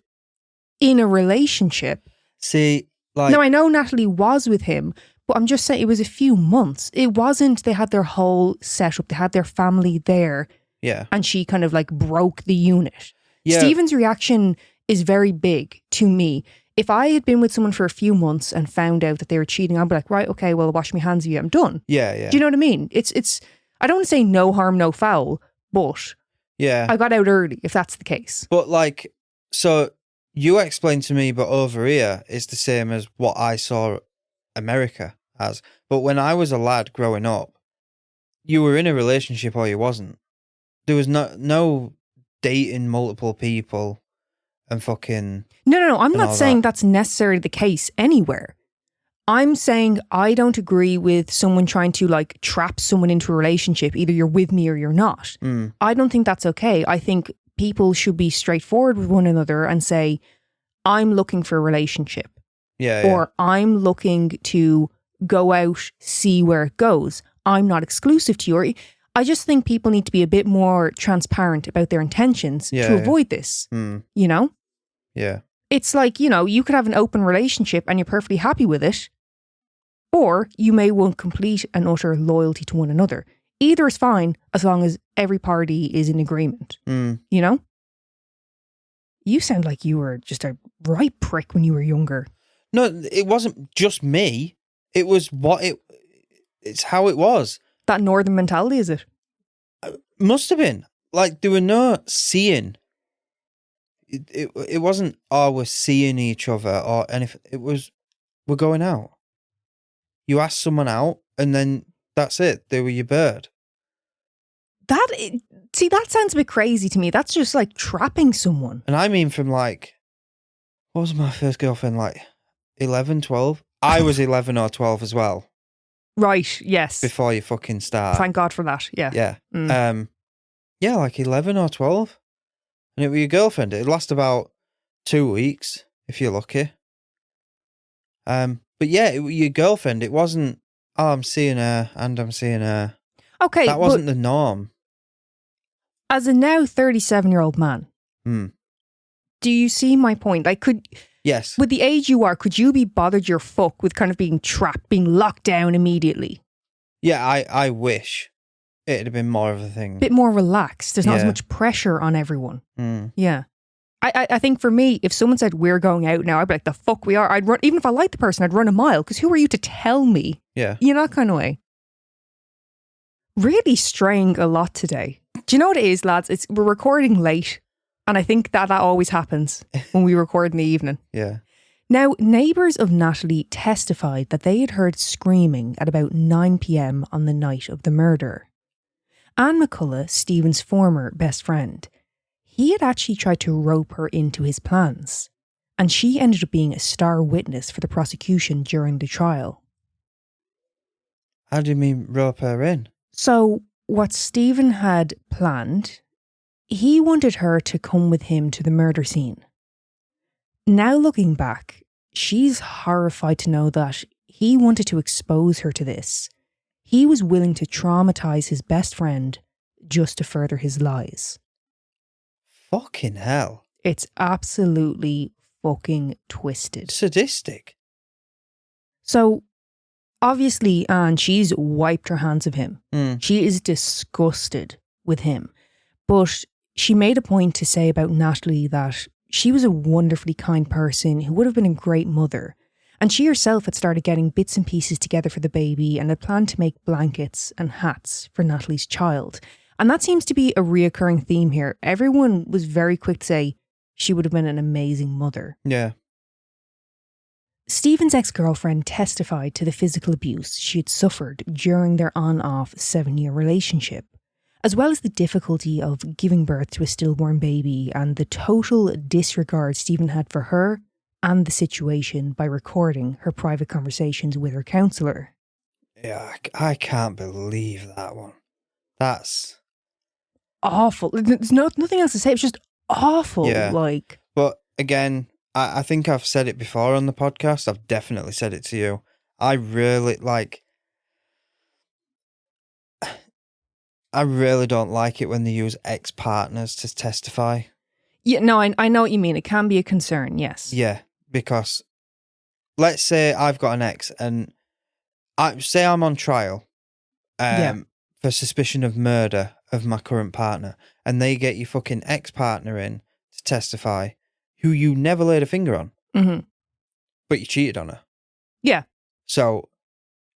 in a relationship. See, Now, I know Natalie was with him, but I'm just saying it was a few months. It wasn't they had their whole setup. They had their family there. Yeah. And she kind of broke the unit. Yeah. Stephen's reaction is very big to me. If I had been with someone for a few months and found out that they were cheating, I'd be like, right, okay, well, wash my hands of you. I'm done. Yeah, yeah. Do you know what I mean? It's. I don't want to say no harm, no foul, but yeah, I got out early if that's the case. But so you explained to me, but over here it's the same as what I saw America as. But when I was a lad growing up, you were in a relationship or you wasn't. There was no dating multiple people. And fucking... No. I'm not saying that's necessarily the case anywhere. I'm saying I don't agree with someone trying to trap someone into a relationship. Either you're with me or you're not. I don't think that's okay. I think people should be straightforward with one another and say, I'm looking for a relationship. Yeah. Or I'm looking to go out, see where it goes. I'm not exclusive to you. Or I just think people need to be a bit more transparent about their intentions to avoid this. You know? Yeah. It's like, you know, you could have an open relationship and you're perfectly happy with it. Or you may want complete and utter loyalty to one another. Either is fine as long as every party is in agreement. You know? You sound like you were just a right prick when you were younger. No, it wasn't just me. It was it's how it was. That northern mentality, is it? Must have been. Like, there were no seeing. It wasn't, oh, we're seeing each other or anything. It was, we're going out. You ask someone out and then that's it. They were your bird. See, that sounds a bit crazy to me. That's just like trapping someone. And I mean from like, what was my first girlfriend, like 11, 12? I was 11 or 12 as well. Right, yes. Before you fucking start. Thank God for that, yeah. Yeah. Yeah, like 11 or 12. And it was your girlfriend. It lasts about 2 weeks, if you're lucky. But yeah, it was your girlfriend. It wasn't, oh, I'm seeing her and I'm seeing her. Okay, that wasn't the norm. As a now 37-year-old man, do you see my point? Like, Yes. With the age you are, could you be bothered your fuck with kind of being trapped, being locked down immediately? Yeah, I wish it'd have been more of a thing. Bit more relaxed. There's not as much pressure on everyone. Yeah. I think for me, if someone said we're going out now, I'd be like, the fuck we are. I'd run, even if I liked the person, I'd run a mile because who are you to tell me? Yeah. You know, that kind of way. Really straying a lot today. Do you know what it is, lads? We're recording late. And I think that always happens when we record in the evening. Yeah. Now, neighbours of Natalie testified that they had heard screaming at about 9 p.m. on the night of the murder. Anne McCullagh, Stephen's former best friend, he had actually tried to rope her into his plans. And she ended up being a star witness for the prosecution during the trial. How do you mean rope her in? So, what Stephen had planned, he wanted her to come with him to the murder scene. Now looking back, she's horrified to know that he wanted to expose her to this. He was willing to traumatise his best friend just to further his lies. Fucking hell. It's absolutely fucking twisted. Sadistic. So, obviously, Anne, she's wiped her hands of him. She is disgusted with him. But she made a point to say about Natalie that she was a wonderfully kind person who would have been a great mother. And she herself had started getting bits and pieces together for the baby and had planned to make blankets and hats for Natalie's child. And that seems to be a reoccurring theme here. Everyone was very quick to say she would have been an amazing mother. Yeah. Stephen's ex-girlfriend testified to the physical abuse she had suffered during their on-off 7-year relationship, as well as the difficulty of giving birth to a stillborn baby and the total disregard Stephen had for her and the situation by recording her private conversations with her counsellor. Yeah, I can't believe that one. That's awful. There's nothing else to say. It's just awful. Yeah. Like, but again, I think I've said it before on the podcast. I've definitely said it to you. I really don't like it when they use ex-partners to testify. Yeah, no, I know what you mean. It can be a concern, yes. Yeah, because let's say I've got an ex and say I'm on trial for suspicion of murder of my current partner, and they get your fucking ex-partner in to testify who you never laid a finger on, but you cheated on her. Yeah. So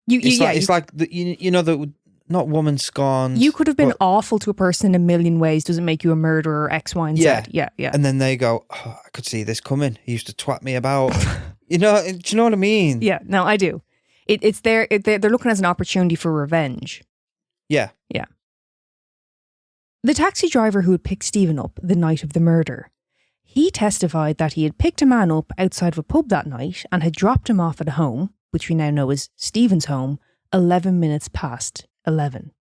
it's like the not woman scorned. You could have been awful to a person in a million ways. Doesn't make you a murderer, X, Y, and Z. Yeah. And then they go, oh, I could see this coming. He used to twat me about. Do you know what I mean? Yeah, no, I do. They're looking as an opportunity for revenge. Yeah. Yeah. The taxi driver who had picked Stephen up the night of the murder, he testified that he had picked a man up outside of a pub that night and had dropped him off at a home, which we now know is Stephen's home, 11 minutes past 11.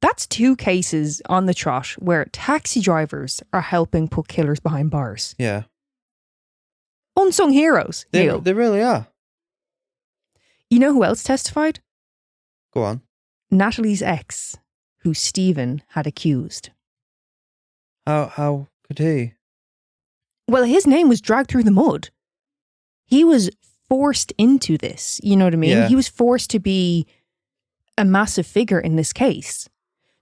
That's 2 cases on the trot where taxi drivers are helping put killers behind bars. Yeah. Unsung heroes, Neil. They really are. You know who else testified? Go on. Natalie's ex, who Stephen had accused. How could he? Well, his name was dragged through the mud. He was forced into this, you know what I mean? Yeah. He was forced to be a massive figure in this case.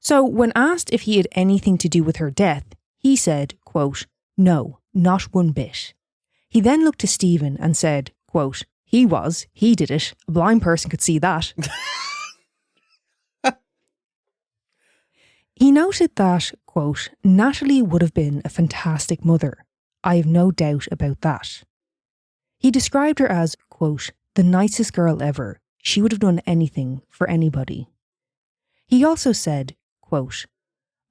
So when asked if he had anything to do with her death, he said, quote, "No, not one bit." He then looked to Stephen and said, quote, he did it. A blind person could see that. He noted that, quote, "Natalie would have been a fantastic mother. I have no doubt about that." He described her as, quote, "the nicest girl ever. She would have done anything for anybody." He also said, quote,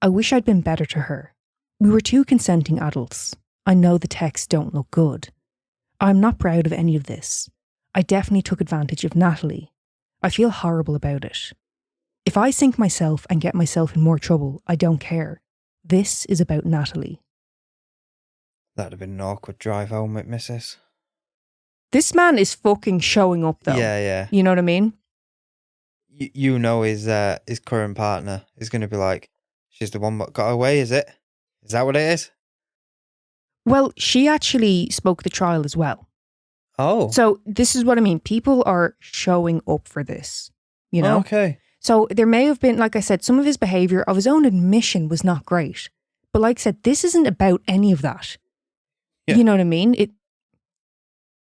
"I wish I'd been better to her. We were two consenting adults. I know the texts don't look good. I'm not proud of any of this. I definitely took advantage of Natalie. I feel horrible about it. If I sink myself and get myself in more trouble, I don't care. This is about Natalie." That'd have been an awkward drive home with Mrs. This man is fucking showing up though. Yeah. You know what I mean? You know his current partner is going to be like, she's the one that got away, is it? Is that what it is? Well, she actually spoke the trial as well. Oh. So this is what I mean. People are showing up for this, you know? Okay. So there may have been, like I said, some of his behaviour of his own admission was not great. But like I said, this isn't about any of that. Yeah. You know what I mean?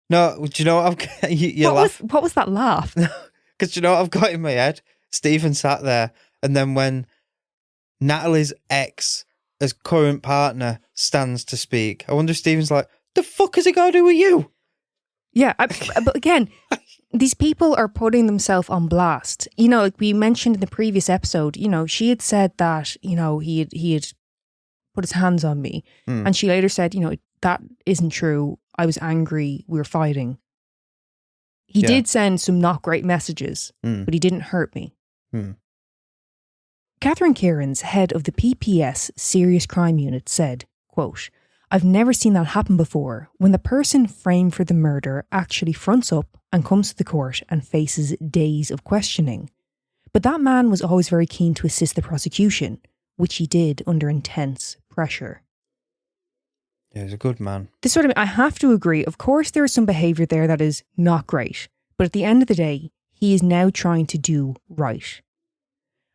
No, do you know what I've you laugh? What was that laugh? Because you know what I've got in my head? Stephen sat there, and then when Natalie's ex, as current partner, stands to speak, I wonder if Stephen's like, the fuck has it got to do with you? Yeah, but again, these people are putting themselves on blast. You know, like we mentioned in the previous episode, you know, she had said that, you know, he had put his hands on me. And she later said, you know, that isn't true. I was angry. We were fighting. He did send some not great messages, but he didn't hurt me. Catherine Kieran's, head of the PPS Serious Crime Unit, said, quote, "I've never seen that happen before, when the person framed for the murder actually fronts up and comes to the court and faces days of questioning. But that man was always very keen to assist the prosecution, which he did under intense pressure." Yeah, he's a good man. This sort of, I have to agree. Of course, there is some behaviour there that is not great. But at the end of the day, he is now trying to do right.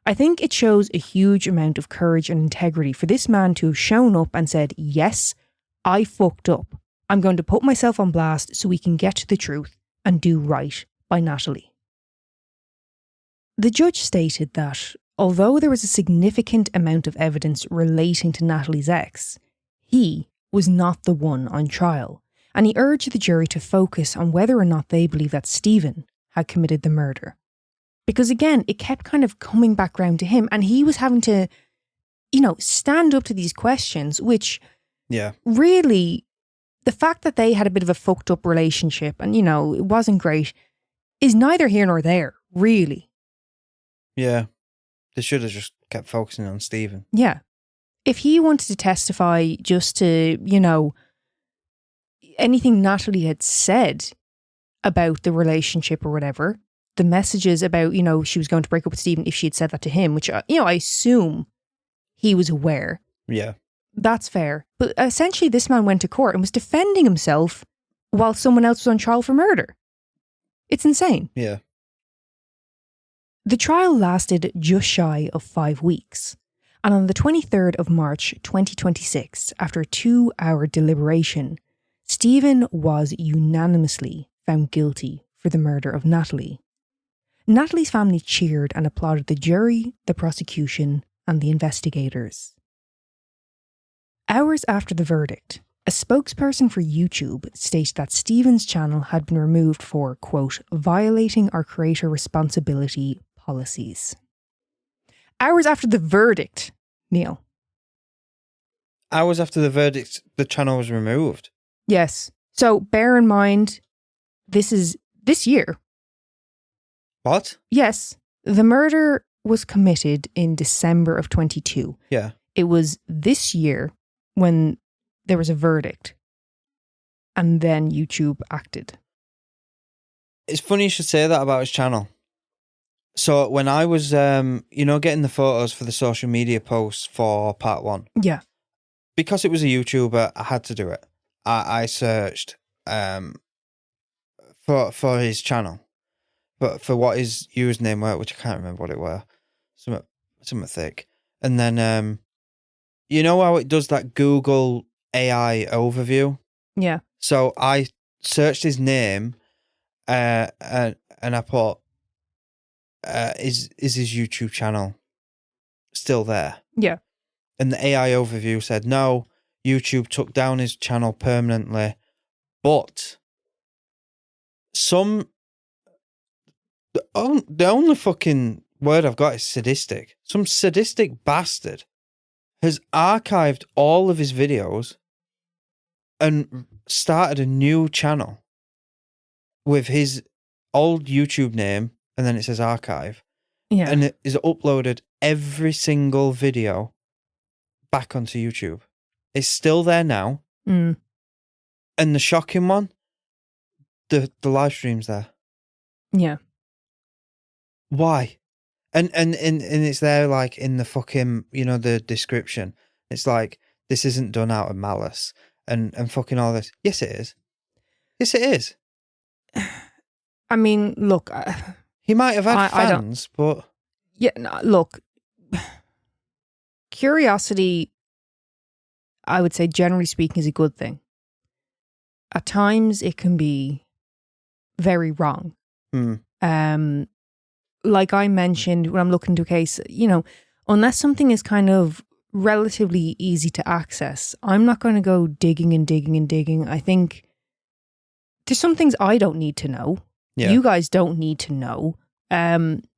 I think it shows a huge amount of courage and integrity for this man to have shown up and said, yes, I fucked up. I'm going to put myself on blast so we can get to the truth and do right by Natalie. The judge stated that, although there was a significant amount of evidence relating to Natalie's ex, he was not the one on trial, and he urged the jury to focus on whether or not they believe that Stephen had committed the murder. Because again, it kept kind of coming back round to him, and he was having to, you know, stand up to these questions, which really, the fact that they had a bit of a fucked up relationship and, you know, it wasn't great, is neither here nor there, really. Yeah. They should have just kept focusing on Stephen. Yeah. If he wanted to testify just to, you know, anything Natalie had said about the relationship or whatever, the messages about, you know, she was going to break up with Stephen if she had said that to him, which, you know, I assume he was aware. Yeah. That's fair. But essentially this man went to court and was defending himself while someone else was on trial for murder. It's insane. Yeah. The trial lasted just shy of 5 weeks. And on the 23rd of March 2026, after a 2-hour deliberation, Stephen was unanimously found guilty for the murder of Natalie. Natalie's family cheered and applauded the jury, the prosecution, and the investigators. Hours after the verdict, a spokesperson for YouTube stated that Stephen's channel had been removed for, quote, violating our creator responsibility policies. Hours after the verdict, Neil. Hours after the verdict, the channel was removed. Yes. So bear in mind, this is this year. What? Yes. The murder was committed in December of 22. Yeah. It was this year when there was a verdict. and then YouTube acted. It's funny you should say that about his channel. So when I was, getting the photos for the social media posts for part 1. Yeah. Because it was a YouTuber, I had to do it. I searched for his channel, but for what his username were, which I can't remember what it were, something thick. And then, you know how it does that Google AI overview? Yeah. So I searched his name, and I put, is his YouTube channel still there? Yeah. And the AI overview said, no, YouTube took down his channel permanently, but the only fucking word I've got is sadistic. Some sadistic bastard has archived all of his videos and started a new channel with his old YouTube name, and then it says archive. Yeah. And it is uploaded every single video back onto YouTube. It's still there now. Mm. And the shocking one, the live stream's there. Yeah. Why? And it's there like in the fucking, the description. It's like, this isn't done out of malice and fucking all this. Yes, it is. Yes, it is. I mean, look. He might have had fans, but... Yeah, no, look. Curiosity, I would say, generally speaking, is a good thing. At times, it can be very wrong. Like I mentioned, when I'm looking into a case, unless something is kind of relatively easy to access, I'm not going to go digging and digging and digging. I think there's some things I don't need to know. Yeah. You guys don't need to know.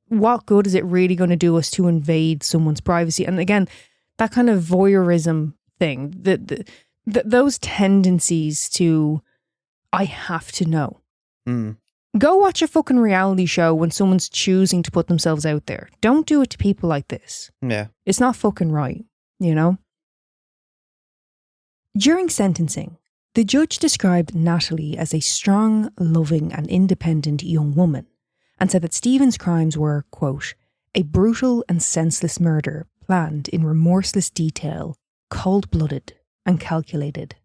What good is it really going to do us to invade someone's privacy? And again, that kind of voyeurism thing, those tendencies to, I have to know. Go watch a fucking reality show when someone's choosing to put themselves out there. Don't do it to people like this. Yeah. It's not fucking right, During sentencing, the judge described Natalie as a strong, loving and independent young woman and said that Stephen's crimes were, quote, a brutal and senseless murder planned in remorseless detail, cold-blooded and calculated.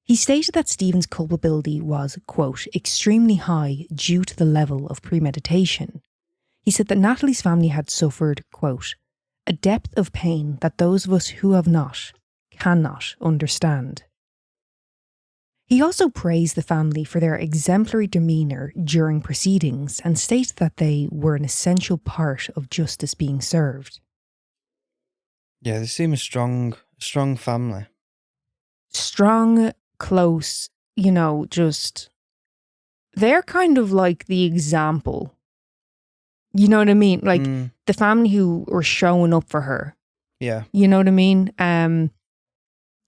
He stated that Stephen's culpability was, quote, extremely high due to the level of premeditation. He said that Natalie's family had suffered, quote, a depth of pain that those of us who have not, cannot understand. He also praised the family for their exemplary demeanour during proceedings and stated that they were an essential part of justice being served. Yeah, they seem a strong family. Strong, close, just... They're kind of like the example. You know what I mean? Like, the family who were showing up for her. Yeah. You know what I mean?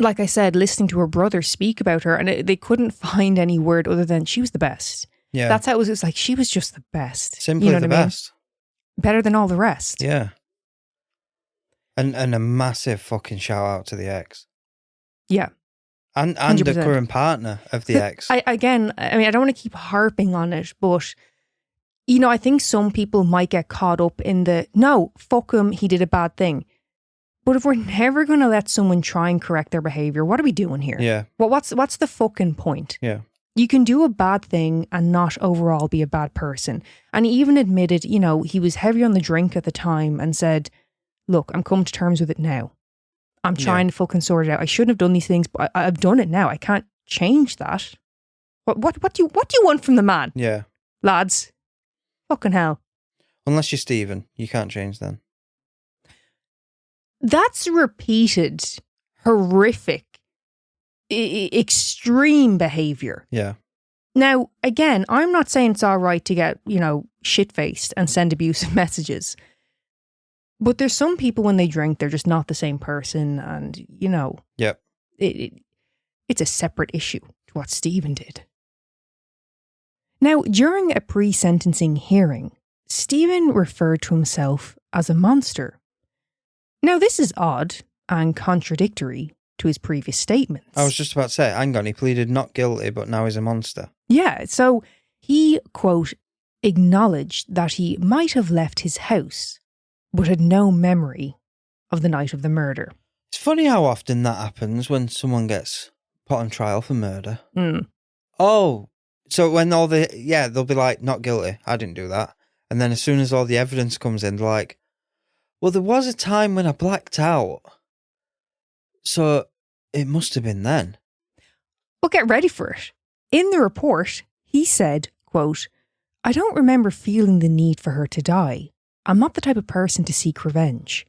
Like I said, listening to her brother speak about her, and they couldn't find any word other than she was the best. Yeah. That's how it was. It's like, she was just the best. Simply the best. Better than all the rest. Yeah. And a massive fucking shout out to the ex. Yeah. And 100%. The current partner of the ex. I don't want to keep harping on it, but, I think some people might get caught up in no, fuck him, he did a bad thing. But if we're never going to let someone try and correct their behaviour, what are we doing here? Yeah. Well, what's the fucking point? Yeah. You can do a bad thing and not overall be a bad person. And he even admitted, he was heavy on the drink at the time and said, look, I'm coming to terms with it now. I'm trying to fucking sort it out. I shouldn't have done these things, but I've done it now. I can't change that. What do you want from the man? Yeah. Lads. Fucking hell. Unless you're Stephen, you can't change then. That's repeated, horrific, extreme behaviour. Yeah. Now, again, I'm not saying it's all right to get, shit-faced and send abusive messages. But there's some people when they drink, they're just not the same person. And, Yep. It's a separate issue to what Stephen did. Now, during a pre-sentencing hearing, Stephen referred to himself as a monster. Now, this is odd and contradictory to his previous statements. I was just about to say, hang on, he pleaded not guilty, but now he's a monster. Yeah, so he, quote, acknowledged that he might have left his house, but had no memory of the night of the murder. It's funny how often that happens when someone gets put on trial for murder. Oh, so when they'll be like, not guilty, I didn't do that. And then as soon as all the evidence comes in, they're like, well, there was a time when I blacked out. So it must have been then. Well, get ready for it. In the report, he said, quote, I don't remember feeling the need for her to die. I'm not the type of person to seek revenge.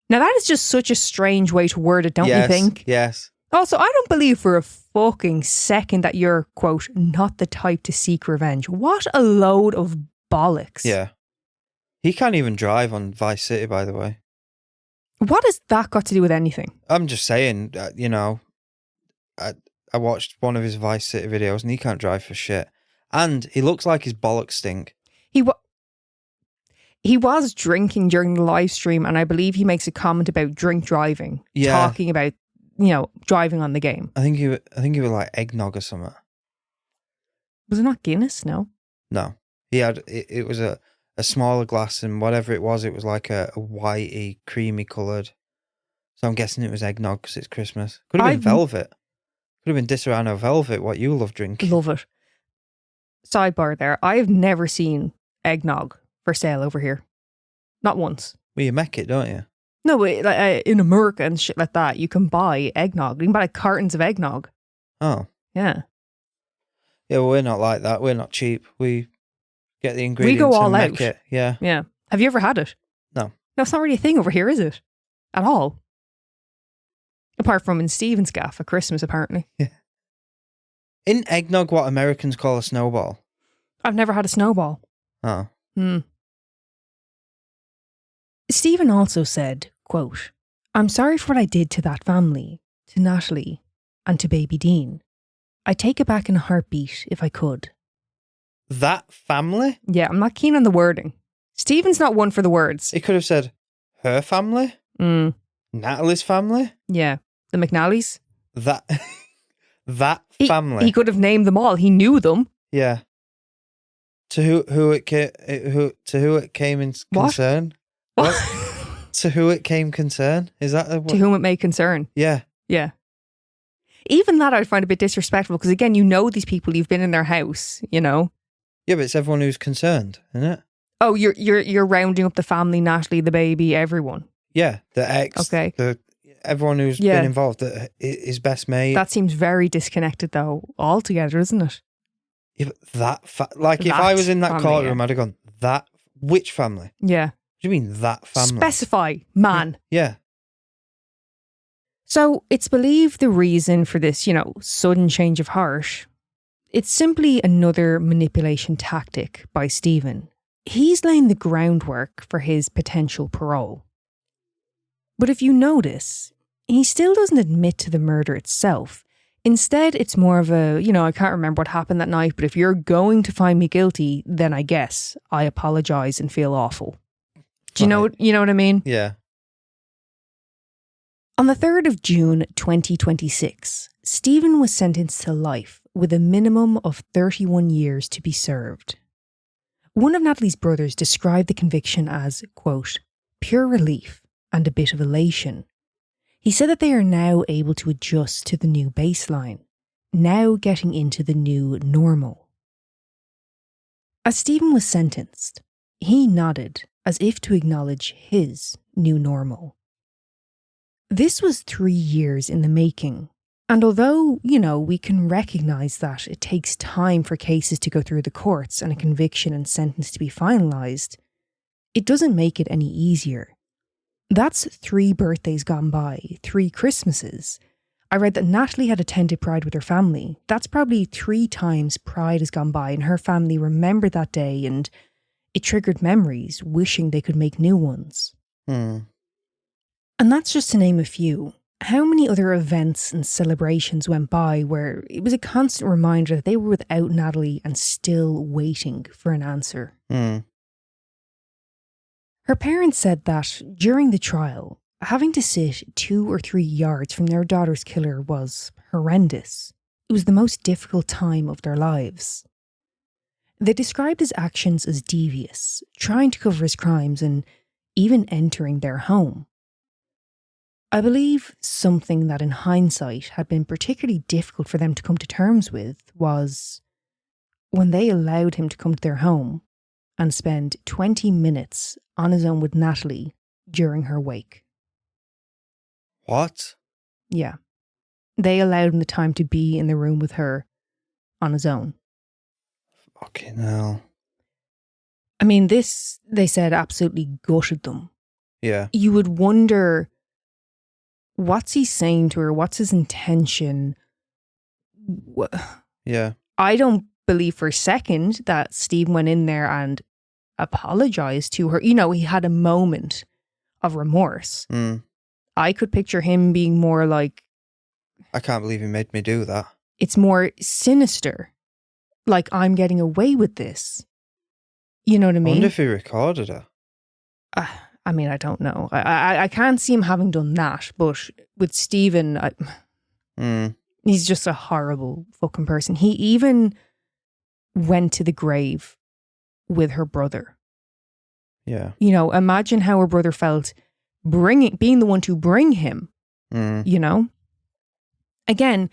Now that is just such a strange way to word it, don't you think? Yes. Also, I don't believe for a fucking second that you're, quote, not the type to seek revenge. What a load of bollocks. Yeah. He can't even drive on Vice City, by the way. What has that got to do with anything? I'm just saying, I watched one of his Vice City videos and he can't drive for shit. And he looks like his bollocks stink. He was drinking during the live stream, and I believe he makes a comment about drink driving, talking about, driving on the game. I think he was like eggnog or something. Was it not Guinness? No. No. He had, it was a smaller glass, and whatever it was like a whitey, creamy coloured. So I'm guessing it was eggnog because it's Christmas. Could have been velvet. Could have been Disaronno velvet, what you love drinking. Love it. Sidebar there. I've never seen eggnog for sale over here. Not once. Well, you make it, don't you? No, in America and shit like that, you can buy eggnog. You can buy like cartons of eggnog. Oh. Yeah. Yeah, well, we're not like that. We're not cheap. We get the ingredients we go all and out. make it. Yeah. Yeah. Have you ever had it? No. No, it's not really a thing over here, is it? At all. Apart from in Stephen's gaff at Christmas, apparently. Yeah. Isn't eggnog what Americans call a snowball? I've never had a snowball. Oh. Stephen also said, quote, I'm sorry for what I did to that family, to Natalie, and to baby Dean. I'd take it back in a heartbeat if I could. That family? Yeah, I'm not keen on the wording. Stephen's not one for the words. He could have said her family, Natalie's family. Yeah, the McNallys. That family. He could have named them all. He knew them. Yeah. To who it came in concern. What? To who it came concern? Is that to whom it may concern? Yeah. Yeah. Even that I'd find a bit disrespectful because again, you know these people, you've been in their house, you know. Yeah, but it's everyone who's concerned, isn't it? Oh, you're rounding up the family, Natalie, the baby, everyone. Yeah, the ex. Okay. Everyone who's been involved, his best mate. That seems very disconnected though, altogether, isn't it? Yeah, but if I was in that courtroom, I'd have gone, which family? Yeah. What do you mean that family? Specify, man. Yeah. So it's believed the reason for this, sudden change of heart, it's simply another manipulation tactic by Stephen. He's laying the groundwork for his potential parole. But if you notice, he still doesn't admit to the murder itself. Instead, it's more of a, I can't remember what happened that night, but if you're going to find me guilty, then I guess I apologise and feel awful. Do you know what I mean? Yeah. On the 3rd of June 2026, Stephen was sentenced to life with a minimum of 31 years to be served. One of Natalie's brothers described the conviction as, quote, pure relief and a bit of elation. He said that they are now able to adjust to the new baseline, now getting into the new normal. As Stephen was sentenced, he nodded as if to acknowledge his new normal. This was 3 years in the making, and although, we can recognise that it takes time for cases to go through the courts and a conviction and sentence to be finalised, it doesn't make it any easier. That's 3 birthdays gone by, 3 Christmases. I read that Natalie had attended Pride with her family. That's probably 3 times Pride has gone by and her family remembered that day and it triggered memories, wishing they could make new ones. And that's just to name a few. How many other events and celebrations went by where it was a constant reminder that they were without Natalie and still waiting for an answer? Her parents said that during the trial, Having to sit 2 or 3 yards from their daughter's killer was horrendous. It was the most difficult time of their lives. They described his actions as devious, trying to cover his crimes and even entering their home. I believe something that in hindsight had been particularly difficult for them to come to terms with was when they allowed him to come to their home and spend 20 minutes on his own with Natalie during her wake. What? Yeah. They allowed him the time to be in the room with her on his own. Fucking hell. I mean, this, they said, absolutely gutted them. Yeah. You would wonder, what's he saying to her? What's his intention? Yeah. I don't believe for a second that Steve went in there and apologized to her. You know, he had a moment of remorse. I could picture him being more like, I can't believe he made me do that. It's more sinister. Like, I'm getting away with this. You know what I mean? I wonder if he recorded her. I mean, I don't know. I can't see him having done that. But with Stephen, he's just a horrible fucking person. He even went to the grave with her brother. Yeah. You know, imagine how her brother felt being the one to bring him, you know? Again,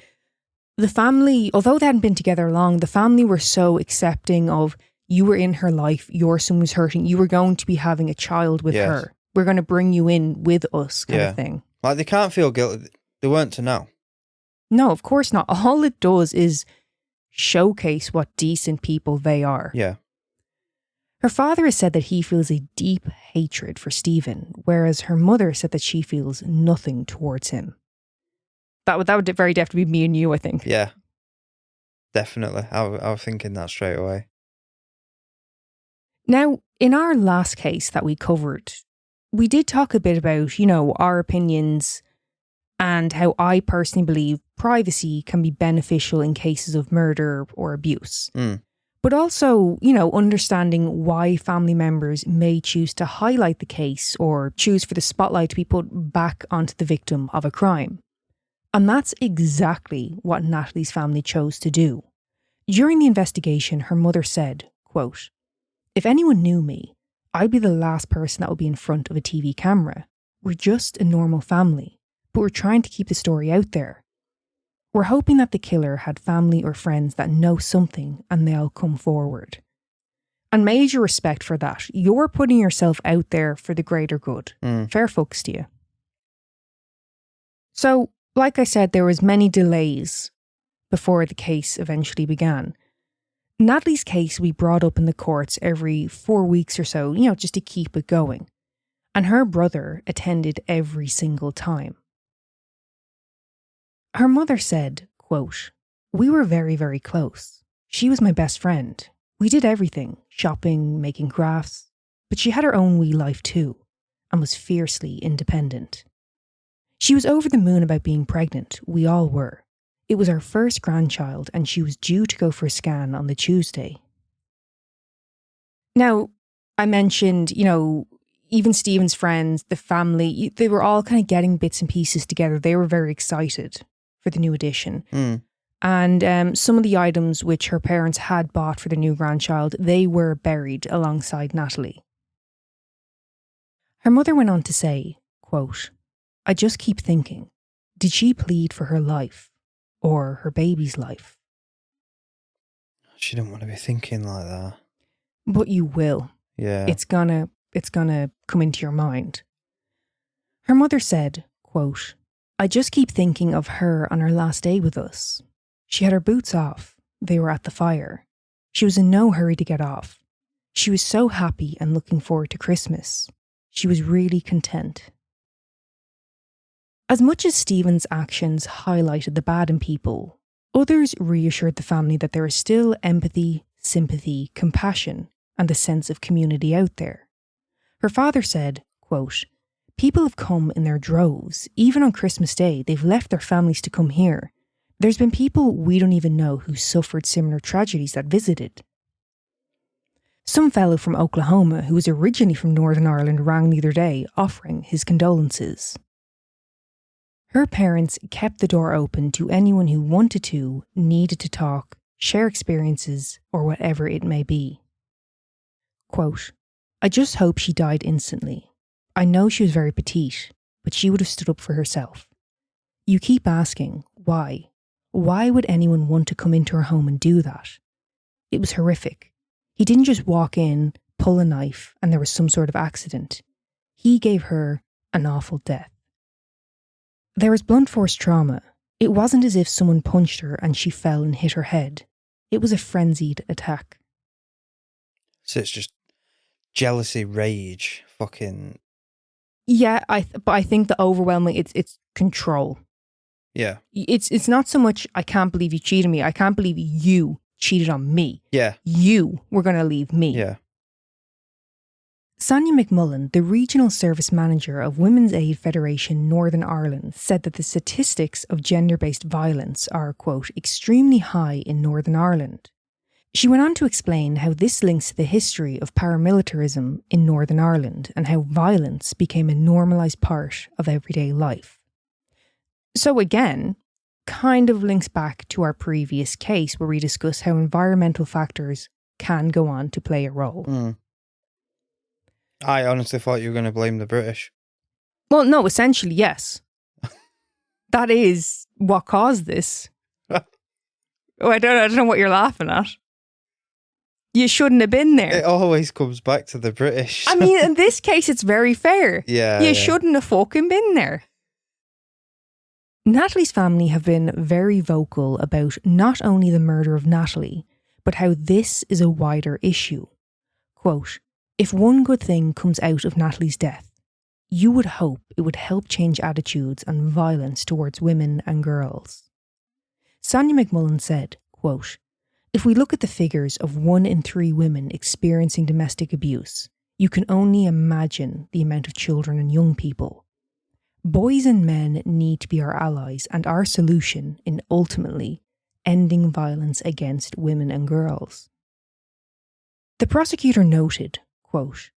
the family, although they hadn't been together long, the family were so accepting of, you were in her life, your son was hurting, you were going to be having a child with her. We're going to bring you in with us, kind of thing. Like, they can't feel guilty. They weren't to know. No, of course not. All it does is showcase what decent people they are. Yeah. Her father has said that he feels a deep hatred for Stephen, whereas her mother said that she feels nothing towards him. That would very definitely be me and you, I think. Yeah. Definitely. I was thinking that straight away. Now, in our last case that we covered, we did talk a bit about, you know, our opinions and how I personally believe privacy can be beneficial in cases of murder or abuse. But also, you know, understanding why family members may choose to highlight the case or choose for the spotlight to be put back onto the victim of a crime. And that's exactly what Natalie's family chose to do. During the investigation, her mother said, quote, "If anyone knew me, I'd be the last person that would be in front of a TV camera. We're just a normal family, but we're trying to keep the story out there. We're hoping that the killer had family or friends that know something and they'll come forward." And major respect for that. You're putting yourself out there for the greater good. Fair fucks to you. So, like I said, there was many delays before the case eventually began. Natalie's case we brought up in the courts every 4 weeks or so, you know, just to keep it going. And her brother attended every single time. Her mother said, quote, "We were very, very close. She was my best friend. We did everything, shopping, making crafts. But she had her own wee life too, and was fiercely independent. She was over the moon about being pregnant. We all were. It was our first grandchild, and she was due to go for a scan on the Tuesday." Now, I mentioned, you know, even Stephen's friends, the family, they were all kind of getting bits and pieces together. They were very excited for the new addition. And some of the items which her parents had bought for the new grandchild, they were buried alongside Natalie. Her mother went on to say, quote, "I just keep thinking, did she plead for her life or her baby's life?" She didn't want to be thinking like that. But you will. Yeah. It's gonna come into your mind. Her mother said, quote, "I just keep thinking of her on her last day with us. She had her boots off. They were at the fire. She was in no hurry to get off. She was so happy and looking forward to Christmas. She was really content." As much as Stephen's actions highlighted the bad in people, others reassured the family that there is still empathy, sympathy, compassion, and a sense of community out there. Her father said, quote, "People have come in their droves. Even on Christmas Day, they've left their families to come here. There's been people we don't even know who suffered similar tragedies that visited." Some fellow from Oklahoma who was originally from Northern Ireland rang the other day offering his condolences. Her parents kept the door open to anyone who wanted to, needed to talk, share experiences, or whatever it may be. Quote, I just hope she died instantly. I know she was very petite, but she would have stood up for herself. You keep asking, why? Why would anyone want to come into her home and do that? It was horrific. He didn't just walk in, pull a knife, and there was some sort of accident. He gave her an awful death. There was blunt force trauma. It wasn't as if someone punched her and she fell and hit her head. It was a frenzied attack. So it's just jealousy, rage, fucking... Yeah, but I think the overwhelming, it's control. Yeah. It's not so much, I can't believe you cheated me. I can't believe you cheated on me. Yeah. You were going to leave me. Yeah. Sonia McMullen, the Regional Service Manager of Women's Aid Federation Northern Ireland, said that the statistics of gender-based violence are, quote, extremely high in Northern Ireland. She went on to explain how this links to the history of paramilitarism in Northern Ireland and how violence became a normalised part of everyday life. So again, kind of links back to our previous case where we discuss how environmental factors can go on to play a role. Mm. I honestly thought you were going to blame the British. Well, no, essentially, yes. That is what caused this. I don't know what you're laughing at. You shouldn't have been there. It always comes back to the British. I mean, in this case, it's very fair. Yeah. You shouldn't have fucking been there. Natalie's family have been very vocal about not only the murder of Natalie, but how this is a wider issue. Quote, if one good thing comes out of Natalie's death, you would hope it would help change attitudes and violence towards women and girls. Sonia McMullen said, quote, if we look at the figures of 1 in 3 women experiencing domestic abuse, you can only imagine the amount of children and young people. Boys and men need to be our allies and our solution in ultimately ending violence against women and girls. The prosecutor noted, quote,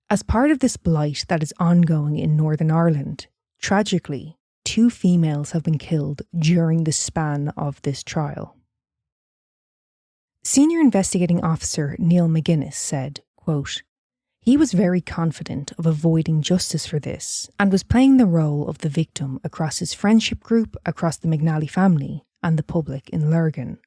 as part of this blight that is ongoing in Northern Ireland, tragically, 2 females have been killed during the span of this trial. Senior Investigating Officer Neil McGuinness said, quote, he was very confident of avoiding justice for this and was playing the role of the victim across his friendship group, across the McNally family and the public in Lurgan.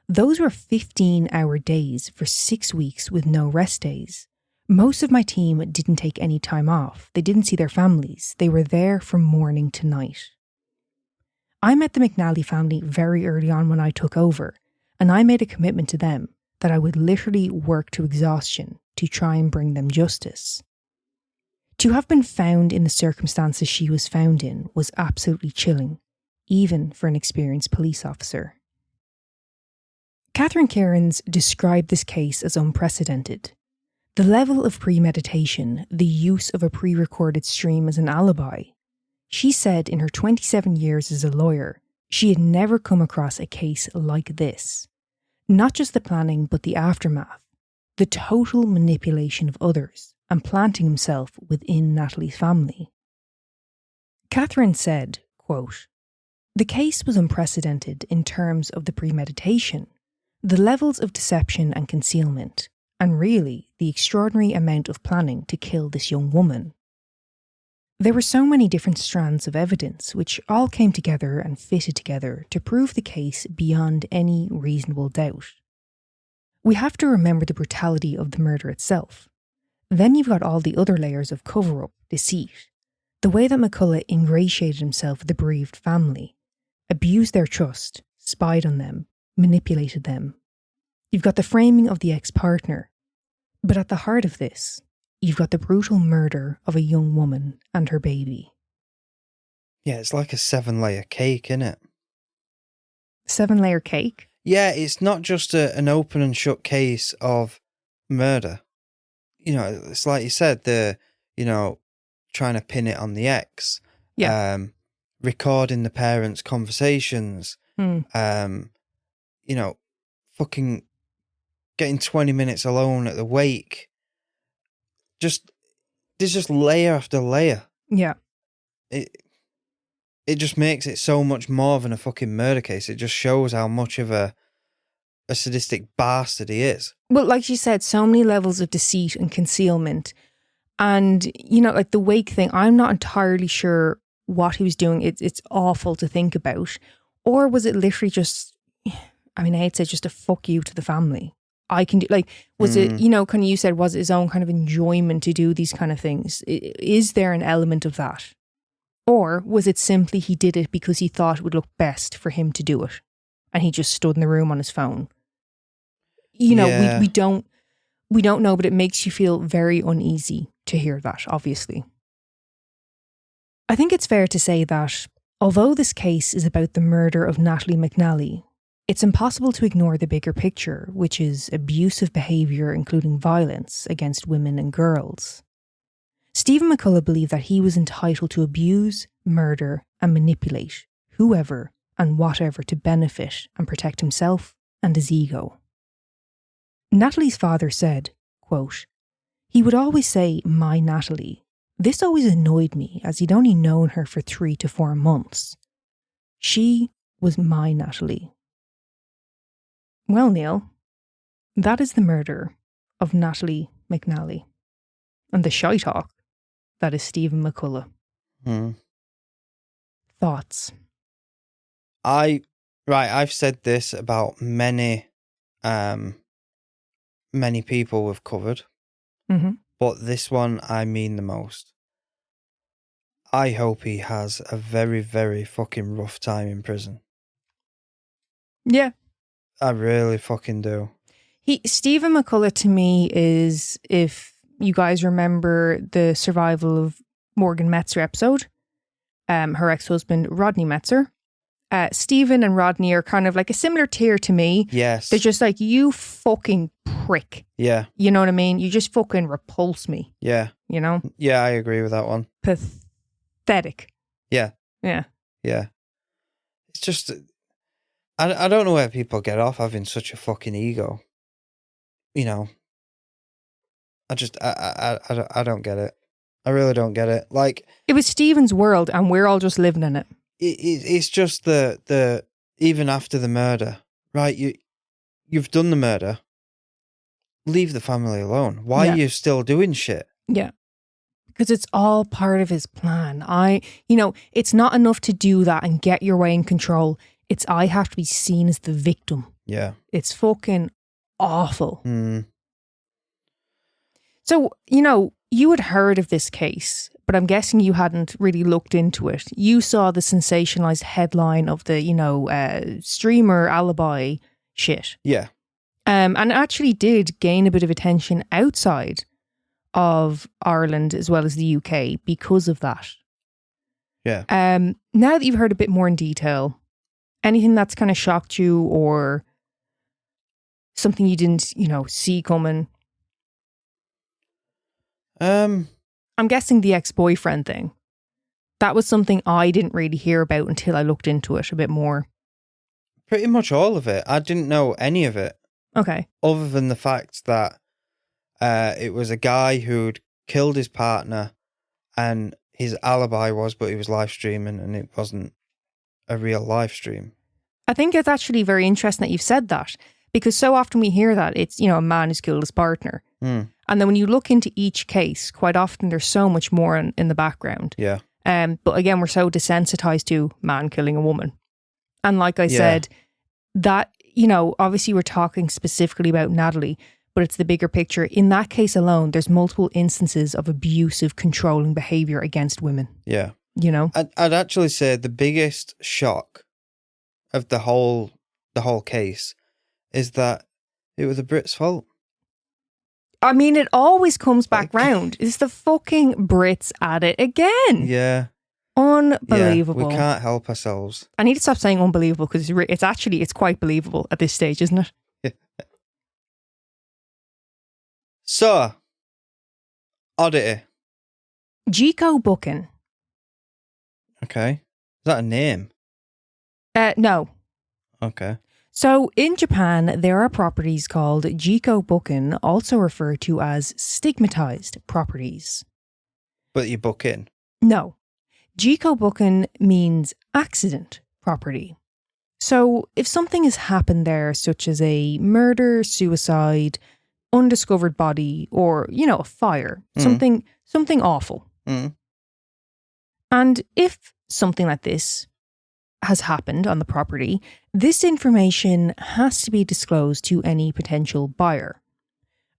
Those were 15-hour days for 6 weeks with no rest days. Most of my team didn't take any time off. They didn't see their families. They were there from morning to night. I met the McNally family very early on when I took over, and I made a commitment to them that I would literally work to exhaustion to try and bring them justice. To have been found in the circumstances she was found in was absolutely chilling, even for an experienced police officer. Catherine Cairns described this case as unprecedented. The level of premeditation, the use of a pre-recorded stream as an alibi. She said in her 27 years as a lawyer, she had never come across a case like this. Not just the planning, but the aftermath. The total manipulation of others and planting himself within Natalie's family. Catherine said, quote, the case was unprecedented in terms of the premeditation, the levels of deception and concealment, and really the extraordinary amount of planning to kill this young woman. There were so many different strands of evidence which all came together and fitted together to prove the case beyond any reasonable doubt. We have to remember the brutality of the murder itself. Then you've got all the other layers of cover-up, deceit, the way that McCullagh ingratiated himself with the bereaved family, abused their trust, spied on them, manipulated them. You've got the framing of the ex-partner, but at the heart of this, you've got the brutal murder of a young woman and her baby. Yeah, it's like a 7-layer cake, innit? 7-layer cake? Yeah, it's not just an open and shut case of murder. You know, it's like you said, trying to pin it on the ex. Yeah. Recording the parents' conversations. Fucking getting 20 minutes alone at the wake. There's just layer after layer. Yeah. It just makes it so much more than a fucking murder case. It just shows how much of a sadistic bastard he is. Well, like you said, so many levels of deceit and concealment. And, you know, like the wake thing, I'm not entirely sure what he was doing. It's awful to think about. Or was it literally just, I mean, I'd say just a fuck you to the family. I can do, like, was it, you know, kind of, you said, was it his own kind of enjoyment to do these kind of things? Is there an element of that? Or was it simply he did it because he thought it would look best for him to do it? And he just stood in the room on his phone. You know, Yeah. we don't know, but it makes you feel very uneasy to hear that, obviously. I think it's fair to say that although this case is about the murder of Natalie McNally, it's impossible to ignore the bigger picture, which is abusive behaviour, including violence against women and girls. Stephen McCullagh believed that he was entitled to abuse, murder, and manipulate whoever and whatever to benefit and protect himself and his ego. Natalie's father said, quote, "He would always say, 'my Natalie.' This always annoyed me as he'd only known her for 3 to 4 months. She was my Natalie." Well, Neil, that is the murder of Natalie McNally. And the shy talk, that is Stephen McCullagh. Thoughts? I've said this about many people we've covered, but this one I mean the most. I hope he has a very, very fucking rough time in prison. Yeah. I really fucking do. Stephen McCullagh to me is, if you guys remember the survival of Morgan Metzer episode, her ex-husband Rodney Metzer, Stephen and Rodney are kind of like a similar tier to me. Yes. They're just like, you fucking prick. Yeah. You know what I mean? You just fucking repulse me. Yeah. You know? Yeah, I agree with that one. Pathetic. Yeah. Yeah. Yeah. It's just, I don't know where people get off having such a fucking ego. You know, I don't get it. I really don't get it. Like, it was Stephen's world and we're all just living in it. It's just the even after the murder, right? You've done the murder. Leave the family alone. Why are you still doing shit? Yeah. Because it's all part of his plan. It's not enough to do that and get your way in control. I have to be seen as the victim. Yeah. It's fucking awful. So, you had heard of this case, but I'm guessing you hadn't really looked into it. You saw the sensationalized headline of the, streamer alibi shit. Yeah. And it actually did gain a bit of attention outside of Ireland as well as the UK because of that. Yeah. Now that you've heard a bit more in detail, anything that's kind of shocked you or something you didn't, see coming? I'm guessing the ex-boyfriend thing. That was something I didn't really hear about until I looked into it a bit more. Pretty much all of it. I didn't know any of it. Okay. Other than the fact that it was a guy who'd killed his partner and his alibi was, but he was live streaming and it wasn't a real live stream. I think it's actually very interesting that you've said that, because so often we hear that it's, a man who's killed his partner. And then when you look into each case, quite often there's so much more in the background. Yeah. But again, we're so desensitized to man killing a woman. And like I said, that, obviously we're talking specifically about Natalie, but it's the bigger picture. In that case alone, there's multiple instances of abusive, controlling behaviour against women. Yeah. I'd actually say the biggest shock of the whole case is that it was the Brits' fault. I mean, it always comes back round. It's the fucking Brits at it again. Yeah. Unbelievable. Yeah, we can't help ourselves. I need to stop saying unbelievable because it's quite believable at this stage, isn't it? So, oddity. Jiko Bukken. Okay. Is that a name? No. Okay. So in Japan, there are properties called Jiko Bukken, also referred to as stigmatized properties. But you book in. No. Jiko Bukken means accident property. So if something has happened there, such as a murder, suicide, undiscovered body, or, a fire, something awful. Mm. And if something like this has happened on the property, this information has to be disclosed to any potential buyer.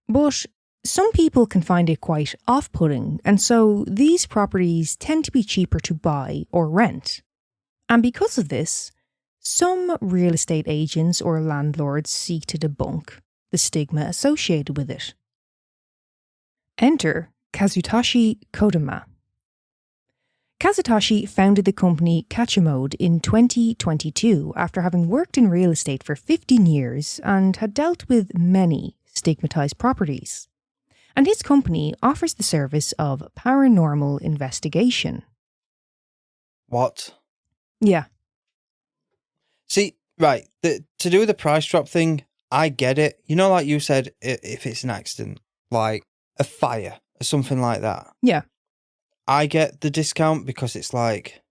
But some people can find it quite off-putting, and so these properties tend to be cheaper to buy or rent. And because of this, some real estate agents or landlords seek to debunk the stigma associated with it. Enter Kazutashi Kodama. Kazutashi founded the company Kachimode in 2022 after having worked in real estate for 15 years and had dealt with many stigmatized properties. And his company offers the service of paranormal investigation. What? Yeah. See, right, to do the price drop thing, I get it. Like you said, if it's an accident, like a fire or something like that. Yeah. I get the discount because it's like...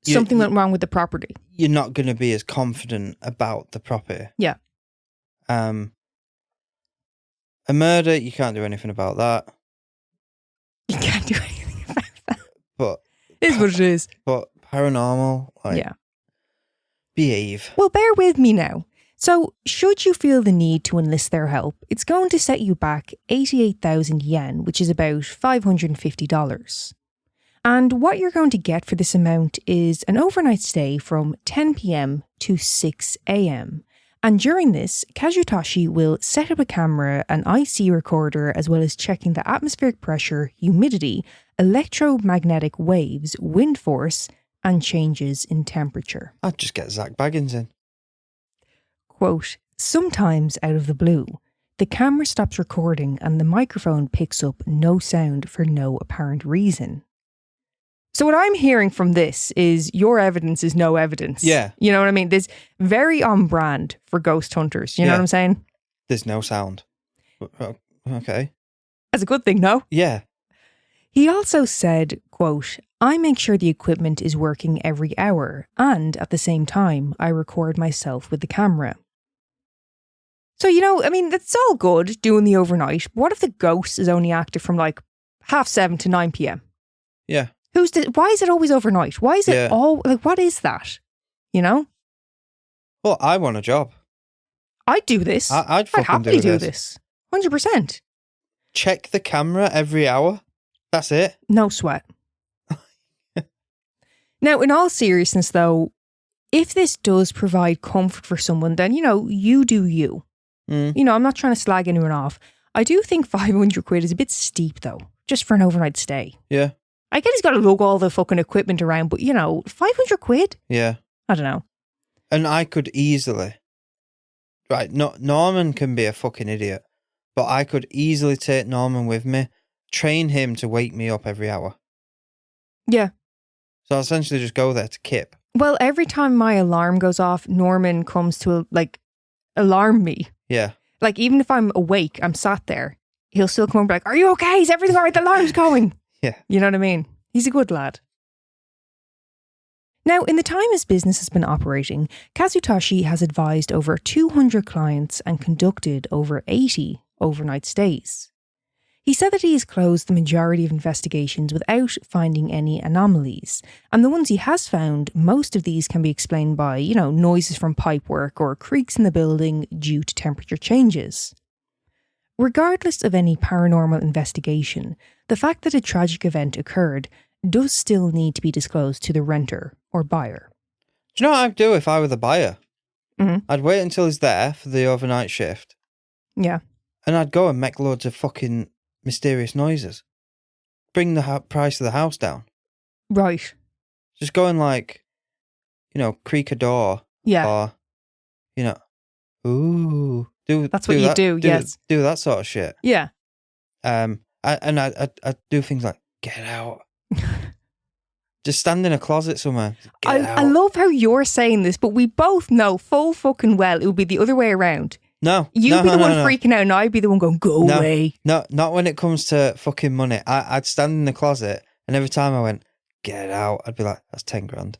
Something went wrong with the property. You're not going to be as confident about the property. Yeah. A murder, you can't do anything about that. You can't do anything about that. But... It is what it is. But paranormal, yeah. Behave. Well, bear with me now. So, should you feel the need to enlist their help, it's going to set you back 88,000 yen, which is about $550. And what you're going to get for this amount is an overnight stay from 10 p.m. to 6 a.m. And during this, Kazutashi will set up a camera, an IC recorder, as well as checking the atmospheric pressure, humidity, electromagnetic waves, wind force, and changes in temperature. I'd just get Zach Baggins in. Quote, sometimes out of the blue, the camera stops recording and the microphone picks up no sound for no apparent reason. So what I'm hearing from this is your evidence is no evidence. Yeah. You know what I mean? There's very on brand for ghost hunters. You know what I'm saying? There's no sound. Okay. That's a good thing, no? Yeah. He also said, quote, I make sure the equipment is working every hour and at the same time I record myself with the camera. So, that's all good doing the overnight. What if the ghost is only active from 7:30 to 9 p.m? Yeah. Why is it always overnight? Why is it all, what is that? Well, I want a job. I'd do this. I'd fucking happily do this. 100%. Check the camera every hour. That's it. No sweat. Now, in all seriousness though, if this does provide comfort for someone, then, you do you. I'm not trying to slag anyone off. I do think 500 quid is a bit steep though, just for an overnight stay. Yeah. I get he's got to lug all the fucking equipment around, but 500 quid? Yeah. I don't know. And I could easily, right, Norman can be a fucking idiot, but I could easily take Norman with me, train him to wake me up every hour. Yeah. So I'll essentially just go there to kip. Well, every time my alarm goes off, Norman comes to alarm me. Yeah. Even if I'm awake, I'm sat there, he'll still come over and be like, are you okay? Is everything all right? The alarm's going. Yeah. You know what I mean? He's a good lad. Now, in the time his business has been operating, Kazutashi has advised over 200 clients and conducted over 80 overnight stays. He said that he has closed the majority of investigations without finding any anomalies, and the ones he has found, most of these can be explained by, noises from pipework or creaks in the building due to temperature changes. Regardless of any paranormal investigation, the fact that a tragic event occurred does still need to be disclosed to the renter or buyer. Do you know what I'd do if I were the buyer? Mm-hmm. I'd wait until he's there for the overnight shift. Yeah. And I'd go and make loads of fucking mysterious noises. Bring the price of the house down. Right. Just go and creak a door. Yeah. Or, ooh. That's what you do, yes. Do that sort of shit. Yeah. I do things like, get out. Just stand in a closet somewhere. I love how you're saying this, but we both know full fucking well it would be the other way around. No. You'd be the one freaking out and I'd be the one going, go away. No, not when it comes to fucking money. I'd stand in the closet and every time I went, get out, I'd be like, that's 10 grand.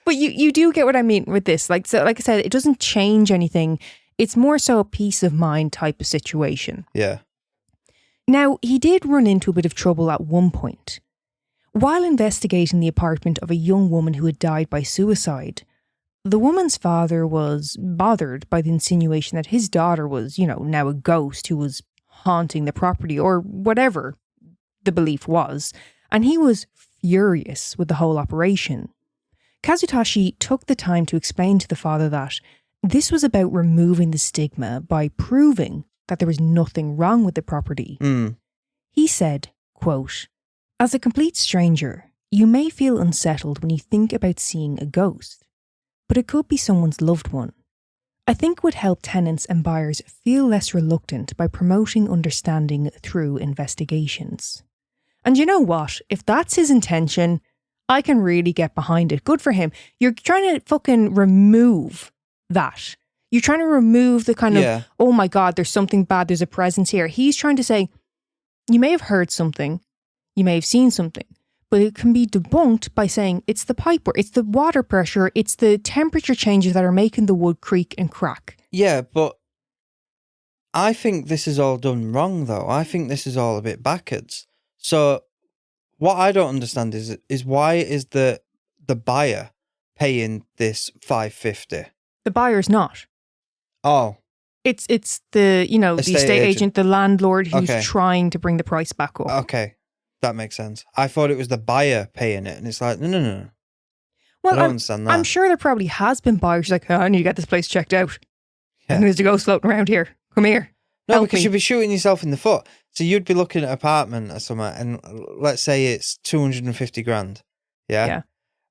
But you do get what I mean with this. Like I said, it doesn't change anything. It's more so a peace of mind type of situation. Yeah. Now, he did run into a bit of trouble at one point. While investigating the apartment of a young woman who had died by suicide, the woman's father was bothered by the insinuation that his daughter was, now a ghost who was haunting the property or whatever the belief was, and he was furious with the whole operation. Kazutashi took the time to explain to the father that this was about removing the stigma by proving that there was nothing wrong with the property. He said, quote, "As a complete stranger, you may feel unsettled when you think about seeing a ghost, but it could be someone's loved one. I think it would help tenants and buyers feel less reluctant by promoting understanding through investigations." And you know what? If that's his intention, I can really get behind it. Good for him. You're trying to fucking remove that. You're trying to remove the kind of, oh my God, there's something bad, there's a presence here. He's trying to say, you may have heard something, you may have seen something, but it can be debunked by saying it's the pipe work, it's the water pressure, it's the temperature changes that are making the wood creak and crack. Yeah, but I think this is all done wrong though. I think this is all a bit backwards. So what I don't understand is why is the buyer paying this $550? The buyer's not. Oh. It's the, the estate agent, the landlord who's trying to bring the price back up. Okay. That makes sense. I thought it was the buyer paying it and it's like, no. Well, I don't understand that. I'm sure there probably has been buyers like, I need to get this place checked out. Yeah. And there's a ghost floating around here. Come here. No, because you'd be shooting yourself in the foot. So you'd be looking at an apartment or something, and let's say it's 250 grand. Yeah.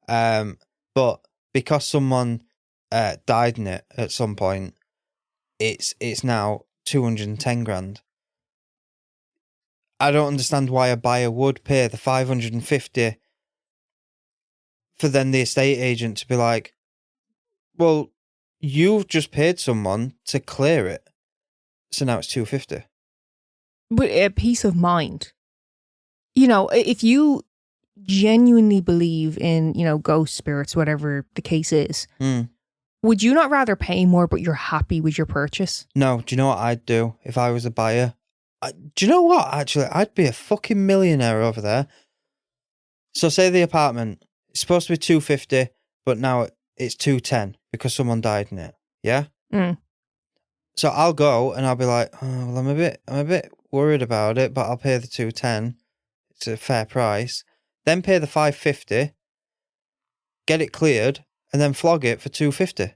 But because someone died in it at some point, it's now 210 grand. I don't understand why a buyer would pay the 550 for then the estate agent to be like, well, you've just paid someone to clear it, so now it's 250. But a peace of mind. If you genuinely believe in, ghost spirits, whatever the case is, would you not rather pay more but you're happy with your purchase? No. Do you know what I'd do if I was a buyer? Do you know what? Actually, I'd be a fucking millionaire over there. So say the apartment, it's supposed to be 250, but now it's 210 because someone died in it. Yeah? So I'll go and I'll be like, oh, well, I'm a bit worried about it, but I'll pay the 210. It's a fair price. Then pay the 550, get it cleared, and then flog it for 250.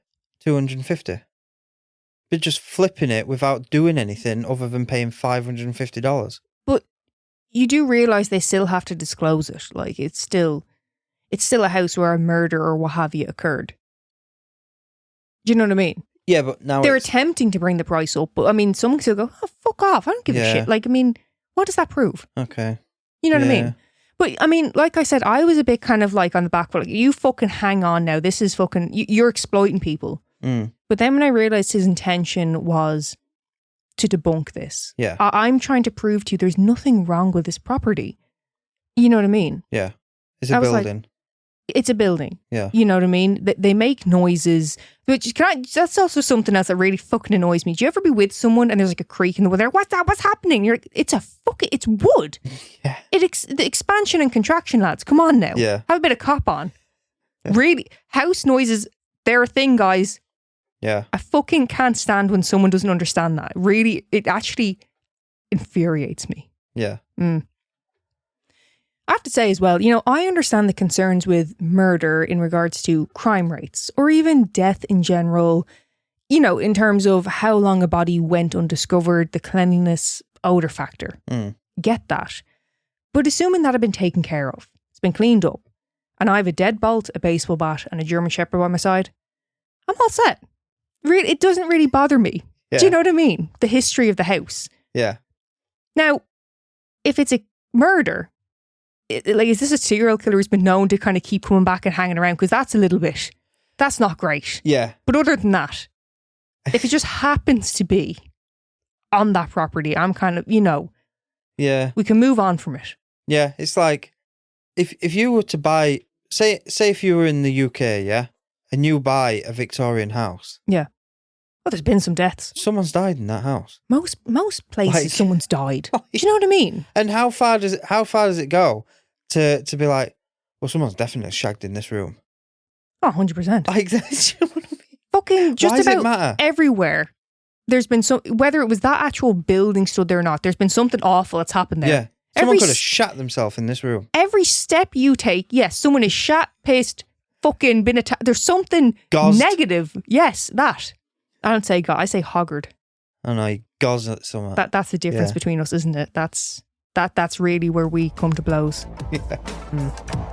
But just flipping it without doing anything other than paying $550. But you do realise they still have to disclose it. Like it's still a house where a murder or what have you occurred. Do you know what I mean? Yeah, but now they're attempting to bring the price up, but I mean, someone still go, oh, fuck off. I don't give a shit. Like, I mean, what does that prove? Okay. You know what I mean? But I mean, like I said, I was a bit kind of like on the back foot, like, you fucking hang on now. This is fucking, you're exploiting people. But then when I realised his intention was to debunk this, I'm trying to prove to you there's nothing wrong with this property. You know what I mean? Yeah. It's a building. It's a building. Yeah. You know what I mean? They make noises. Which that's also something else that really fucking annoys me. Do you ever be with someone and there's like a creak in the wood? What's that? What's happening? You're like, it's wood. Yeah. The expansion and contraction, lads. Come on now. Yeah. Have a bit of cop on. Yeah. Really, house noises, they're a thing, guys. Yeah. I fucking can't stand when someone doesn't understand that. Really, it actually infuriates me. Yeah. I have to say as well, I understand the concerns with murder in regards to crime rates or even death in general, in terms of how long a body went undiscovered, the cleanliness, odour factor. Get that. But assuming that had been taken care of, it's been cleaned up, and I have a deadbolt, a baseball bat and a German Shepherd by my side, I'm all set. Really, it doesn't really bother me. Yeah. Do you know what I mean? The history of the house. Yeah. Now, if it's a murder, like, is this a serial killer who's been known to kind of keep coming back and hanging around? Because that's not great. Yeah. But other than that, if it just happens to be on that property, I'm kind of, Yeah. we can move on from it. Yeah. It's like, if you were to buy, say if you were in the UK, yeah, and you buy a Victorian house. Yeah. Well, there's been some deaths. Someone's died in that house. Most places, Like- someone's died. Do you know what I mean? And how far does it go to be like, well, someone's definitely shagged in this room? Oh, 100%. Like, that's, you know what I mean? Fucking just Why does it about matter? everywhere. There's been whether it was that actual building stood there or not, there's been something awful that's happened there. Yeah. Someone could have shat themselves in this room. Every step you take, yes, someone is shat, pissed, fucking been attacked. There's something Gozzed. negative. Yes, that. I don't say God, I say hoggered. I know, you gauze at someone. That's the difference Yeah. between us, isn't it? That's really where we come to blows. Yeah. Mm.